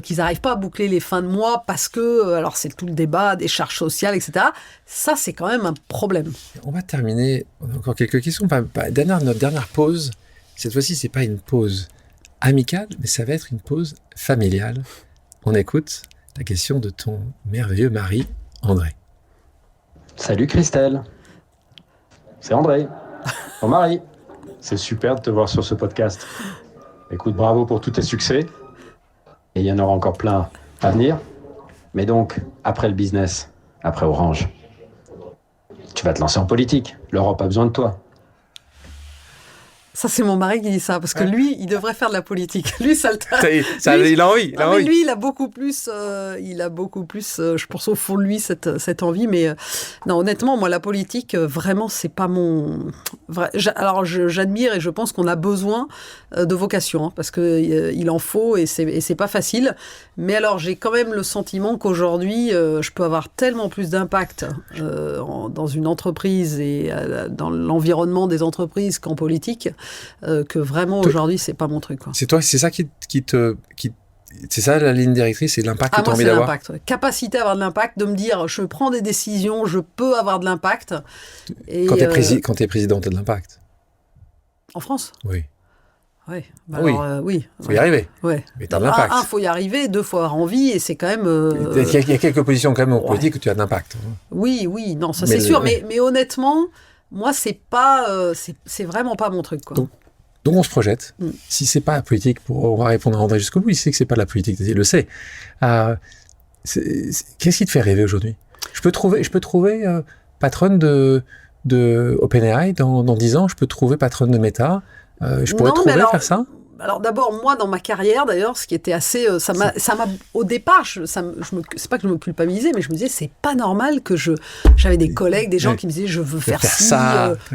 qu'ils n'arrivent pas à boucler les fins de mois parce que, alors c'est tout le débat des charges sociales, etc. Ça, c'est quand même un problème. On va terminer, on a encore quelques questions. Notre dernière pause, cette fois-ci, c'est pas une pause amicale, mais ça va être une pause familiale. On écoute la question de ton merveilleux mari, André. Salut Christelle. C'est André, mon mari. C'est super de te voir sur ce podcast. Écoute, bravo pour tous tes succès. Et il y en aura encore plein à venir. Mais donc, après le business, après Orange, tu vas te lancer en politique. L'Europe a besoin de toi. Ça, c'est mon mari qui dit ça, parce que lui, il devrait faire de la politique. Lui, ça le... Il a envie. Mais lui, il a beaucoup plus, je pense au fond de lui, cette envie. Mais non, honnêtement, moi, la politique, vraiment, c'est pas mon... Alors, j'admire et je pense qu'on a besoin de vocation, parce qu'il en faut et c'est pas facile. Mais alors, j'ai quand même le sentiment qu'aujourd'hui, je peux avoir tellement plus d'impact dans une entreprise et dans l'environnement des entreprises qu'en politique, que vraiment aujourd'hui c'est pas mon truc, quoi. C'est ça c'est ça la ligne directrice, c'est l'impact que tu as envie d'avoir. Capacité à avoir de l'impact, de me dire je prends des décisions, je peux avoir de l'impact. Et quand tu es président, tu as de l'impact. En France ? Oui. Ouais. Oui. Faut y arriver. Ouais. Mais tu as de l'impact. Faut y arriver, faut avoir envie, et c'est quand même. Il y a quelques positions quand même en politique où tu as de l'impact. Oui, non, ça c'est sûr. Mais honnêtement, moi c'est pas, c'est vraiment pas mon truc, quoi. Donc on se projette. Si c'est pas la politique, on va répondre à André jusqu'au bout. Il sait que c'est pas de la politique, il le sait. Qu'est-ce qui te fait rêver aujourd'hui ? Je peux trouver patronne de OpenAI dans 10 ans. Je peux trouver patronne de Meta. Je pourrais faire ça. Alors d'abord, moi, dans ma carrière, d'ailleurs, ce qui était assez... ça m'a au départ, c'est pas que je me culpabilisais, mais je me disais, c'est pas normal que j'avais des collègues, des gens qui me disaient, je veux faire ci,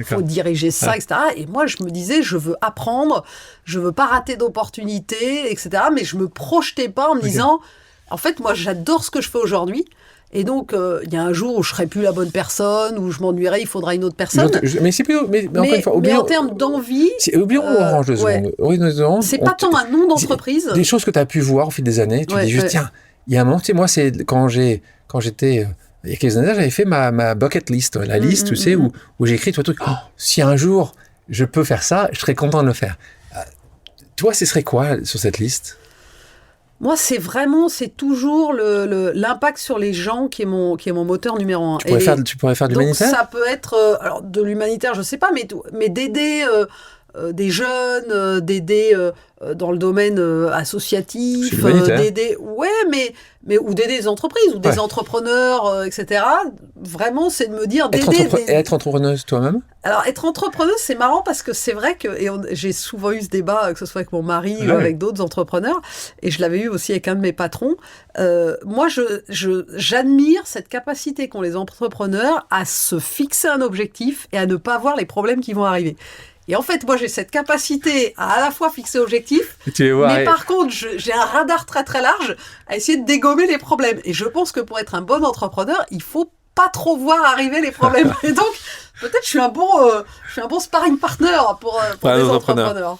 faut diriger ça, etc. Et moi, je me disais, je veux apprendre, je veux pas rater d'opportunités, etc. Mais je me projetais pas en me disant, en fait, moi, j'adore ce que je fais aujourd'hui. Et donc, il y a un jour où je serai plus la bonne personne, où je m'ennuierai, il faudra une autre personne. Mais c'est plus... Mais encore une fois, mais en termes d'envie... Oublions Orange 2 secondes. C'est pas tant un nom d'entreprise. Des choses que tu as pu voir au fil des années, tu dis juste, tiens, il y a un moment, tu sais, moi, c'est quand j'étais... il y a quelques années, j'avais fait ma bucket list, la liste, tu sais, où j'ai écrit tout le truc. Si un jour, je peux faire ça, je serais content de le faire. Toi, ce serait quoi sur cette liste ? Moi, c'est toujours l'impact sur les gens qui est mon moteur numéro 1. Tu pourrais faire de l'humanitaire ? Donc, ça peut être, alors, de l'humanitaire, je sais pas, mais d'aider des jeunes, d'aider dans le domaine associatif, d'aider... Ouais, mais ou d'aider des entreprises ou des entrepreneurs, etc. Vraiment, c'est de me dire d'aider. Être entrepreneuse toi-même? Alors, être entrepreneuse, c'est marrant parce que c'est vrai que j'ai souvent eu ce débat, que ce soit avec mon mari ou avec d'autres entrepreneurs, et je l'avais eu aussi avec un de mes patrons. Moi, j'admire cette capacité qu'ont les entrepreneurs à se fixer un objectif et à ne pas voir les problèmes qui vont arriver. Et en fait, moi, j'ai cette capacité à la fois fixer objectif, mais par contre, j'ai un radar très très large à essayer de dégommer les problèmes. Et je pense que pour être un bon entrepreneur, il faut pas trop voir arriver les problèmes. Et donc, peut-être je suis un bon sparring partner pour les entrepreneurs.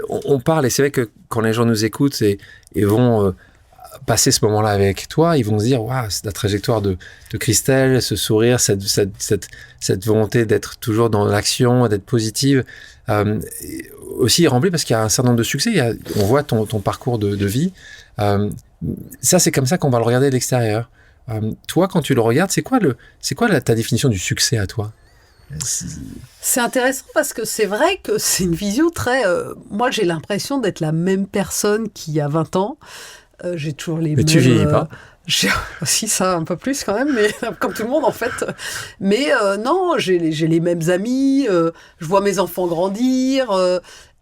On parle, et c'est vrai que quand les gens nous écoutent et vont passer ce moment-là avec toi, ils vont se dire, waouh, c'est la trajectoire de Christelle, ce sourire, cette volonté d'être toujours dans l'action, d'être positive. Aussi rempli parce qu'il y a un certain nombre de succès. On voit ton parcours de vie. Ça, c'est comme ça qu'on va le regarder de l'extérieur. Toi, quand tu le regardes, c'est quoi ta définition du succès à toi? C'est intéressant parce que c'est vrai que c'est une vision très... moi, j'ai l'impression d'être la même personne qu'il y a 20 ans. J'ai toujours les mêmes... Mais tu vieillis pas. J'ai aussi ça un peu plus quand même, mais comme tout le monde en fait. Mais non, j'ai les mêmes amis, je vois mes enfants grandir...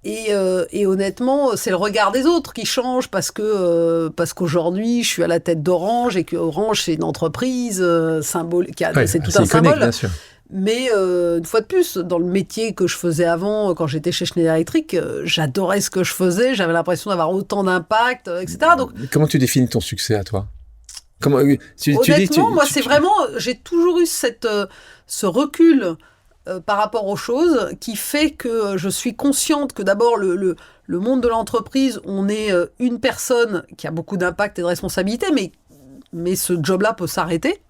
Et honnêtement, c'est le regard des autres qui change parce qu'aujourd'hui, je suis à la tête d'Orange et que Orange, c'est une entreprise symbolique, c'est tout un symbole. Bien sûr. Mais une fois de plus, dans le métier que je faisais avant, quand j'étais chez Schneider Electric, j'adorais ce que je faisais, j'avais l'impression d'avoir autant d'impact, etc. Donc, comment tu définis ton succès à toi? Honnêtement, moi, c'est vraiment, j'ai toujours eu ce recul par rapport aux choses qui fait que je suis consciente que d'abord le monde de l'entreprise, on est une personne qui a beaucoup d'impact et de responsabilité, mais ce job-là peut s'arrêter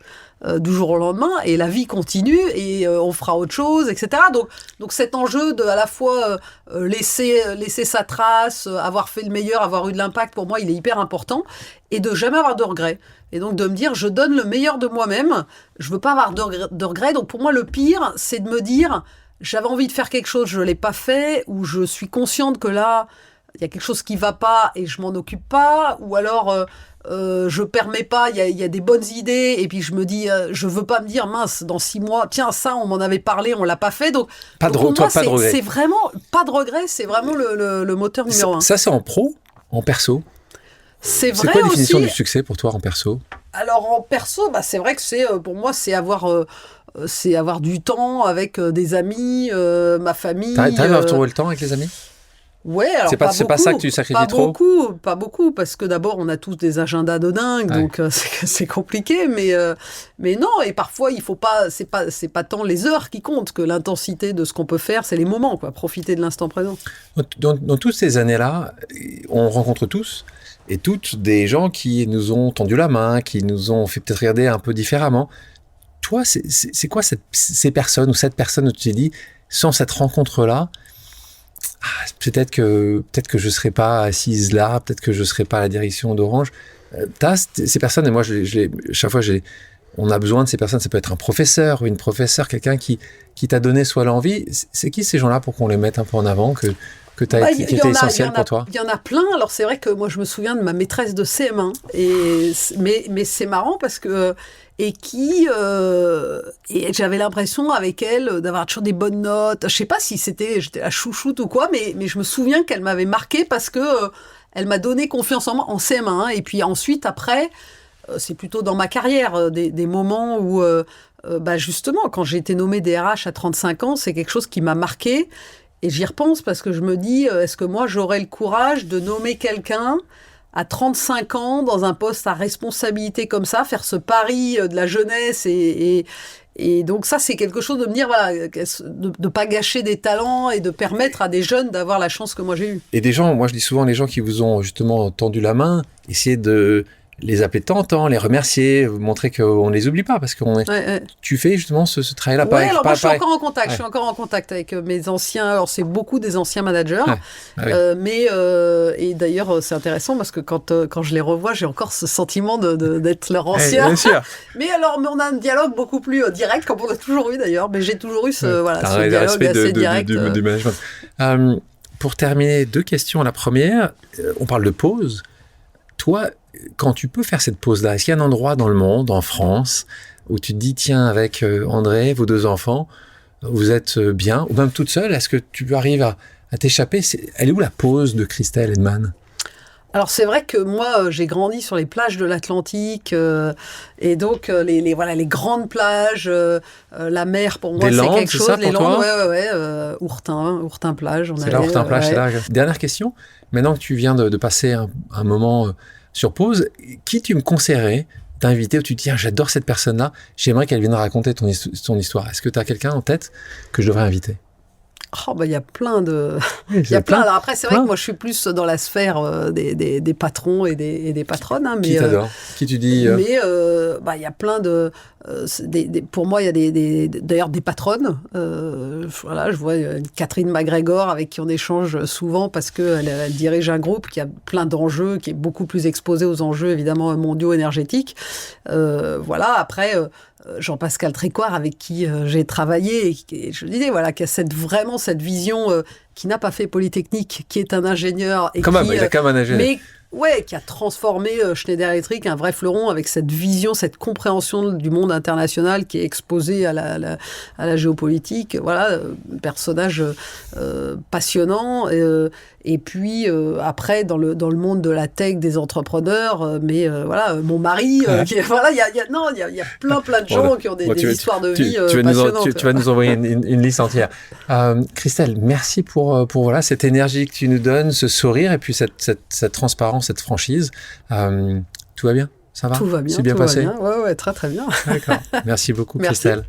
du jour au lendemain et la vie continue et on fera autre chose, etc. Donc cet enjeu de à la fois laisser sa trace, avoir fait le meilleur, avoir eu de l'impact, pour moi, il est hyper important et de jamais avoir de regrets. Et donc de me dire, je donne le meilleur de moi-même, je veux pas avoir de regrets. Donc pour moi, le pire, c'est de me dire, j'avais envie de faire quelque chose, je l'ai pas fait, ou je suis consciente que là, il y a quelque chose qui va pas et je m'en occupe pas, ou alors je permets pas, il y a des bonnes idées et puis je me dis, je veux pas me dire, mince, dans 6 mois, tiens, ça, on m'en avait parlé, on l'a pas fait. Donc pas de regret. C'est vraiment, pas de regret, c'est vraiment le moteur numéro 1. Ça, c'est en pro, en perso? C'est vrai. C'est quoi la définition aussi, du succès pour toi en perso? Alors en perso, c'est vrai que pour moi, c'est avoir du temps avec des amis, ma famille. T'arrives à trouver le temps avec les amis? Ouais, alors c'est pas ça que tu sacrifies trop? Pas beaucoup, parce que d'abord, on a tous des agendas de dingue, donc c'est compliqué, mais non, et parfois, il faut pas, c'est pas tant les heures qui comptent que l'intensité de ce qu'on peut faire, c'est les moments, quoi, profiter de l'instant présent. Dans toutes ces années-là, on rencontre tous et toutes des gens qui nous ont tendu la main, qui nous ont fait peut-être regarder un peu différemment. Toi, c'est quoi ces personnes ou cette personne où tu t'es dit, sans cette rencontre-là, peut-être que je serais pas assise là, peut-être que je serais pas à la direction d'Orange. T'as ces personnes, et moi, chaque fois, on a besoin de ces personnes. Ça peut être un professeur ou une professeure, quelqu'un qui t'a donné soit l'envie. C'est qui ces gens-là pour qu'on les mette un peu en avant, qui était essentiel pour toi? Il y en a plein. Alors, c'est vrai que moi, je me souviens de ma maîtresse de CM1. Mais c'est marrant parce que... Et j'avais l'impression avec elle d'avoir toujours des bonnes notes. Je sais pas si j'étais la chouchoute ou quoi, mais je me souviens qu'elle m'avait marquée parce que elle m'a donné confiance en moi en CM1. Et puis ensuite, après, c'est plutôt dans ma carrière, des moments où, justement, quand j'ai été nommée DRH à 35 ans, c'est quelque chose qui m'a marquée. Et j'y repense parce que je me dis, est-ce que moi, j'aurais le courage de nommer quelqu'un à 35 ans, dans un poste à responsabilité comme ça, faire ce pari de la jeunesse et donc ça, c'est quelque chose de me dire, voilà, de pas gâcher des talents et de permettre à des jeunes d'avoir la chance que moi j'ai eue. Et des gens, moi je dis souvent, les gens qui vous ont justement tendu la main, essayez de les appeler de temps en temps, les remercier, vous montrer qu'on ne les oublie pas, parce que tu fais justement ce travail-là. Oui, alors moi je suis encore en contact, je suis encore en contact avec mes anciens, alors c'est beaucoup des anciens managers, et d'ailleurs c'est intéressant parce que quand je les revois, j'ai encore ce sentiment d'être leur ancien. Bien sûr. Mais on a un dialogue beaucoup plus direct, comme on a toujours eu d'ailleurs, mais j'ai toujours eu ce dialogue assez direct. Du management. Pour terminer, 2 questions. La première, on parle de pause. Toi, quand tu peux faire cette pause-là, est-ce qu'il y a un endroit dans le monde, en France, où tu te dis, tiens, avec André, vos 2 enfants, vous êtes bien, ou même toute seule, est-ce que tu arrives à t'échapper? Elle est où la pause de Christelle Edman? Alors c'est vrai que moi j'ai grandi sur les plages de l'Atlantique et donc les grandes plages, la mer pour moi des c'est Landes, quelque chose. Ça, les pour Landes, toi Ourtin plage. C'est là Ourtin plage, c'est là. Dernière question. Maintenant que tu viens de passer un moment sur pause, qui tu me conseillerais d'inviter où tu te dis j'adore cette personne-là, j'aimerais qu'elle vienne raconter son histoire. Est-ce que tu as quelqu'un en tête que je devrais inviter? Oh il y a plein de... Oui, il y a plein. Alors après, c'est vrai que moi, je suis plus dans la sphère des patrons et des patronnes. Hein, mais, qui t'adore? Qui tu dis Mais il y a plein de... pour moi, il y a d'ailleurs des patronnes. Voilà, je vois Catherine McGregor avec qui on échange souvent parce qu'elle dirige un groupe qui a plein d'enjeux, qui est beaucoup plus exposé aux enjeux, évidemment, mondiaux énergétiques. Voilà, après... Jean-Pascal Tricoire avec qui j'ai travaillé et je disais voilà qui a vraiment cette vision qui n'a pas fait Polytechnique, qui est un ingénieur et il a quand même un ingénieur. Mais qui a transformé Schneider Electric, un vrai fleuron avec cette vision, cette compréhension du monde international qui est exposé à la géopolitique. Voilà, personnage passionnant. Et puis après dans le monde de la tech, des entrepreneurs, voilà, mon mari, il y a plein de gens qui ont des histoires de vie passionnantes. Tu vas nous envoyer une liste entière. Christelle, merci pour voilà cette énergie que tu nous donnes, ce sourire et puis cette transparence, cette franchise. Tout va bien? Ça va? Tout va bien. C'est bien passé? Ouais, très très bien. D'accord. Merci beaucoup, Merci. Christelle.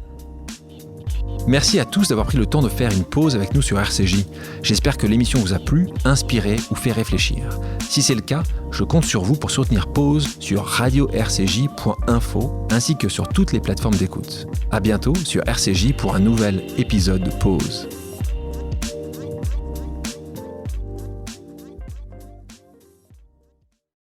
Merci à tous d'avoir pris le temps de faire une pause avec nous sur RCJ. J'espère que l'émission vous a plu, inspiré ou fait réfléchir. Si c'est le cas, je compte sur vous pour soutenir Pause sur radio-rcj.info ainsi que sur toutes les plateformes d'écoute. À bientôt sur RCJ pour un nouvel épisode de Pause.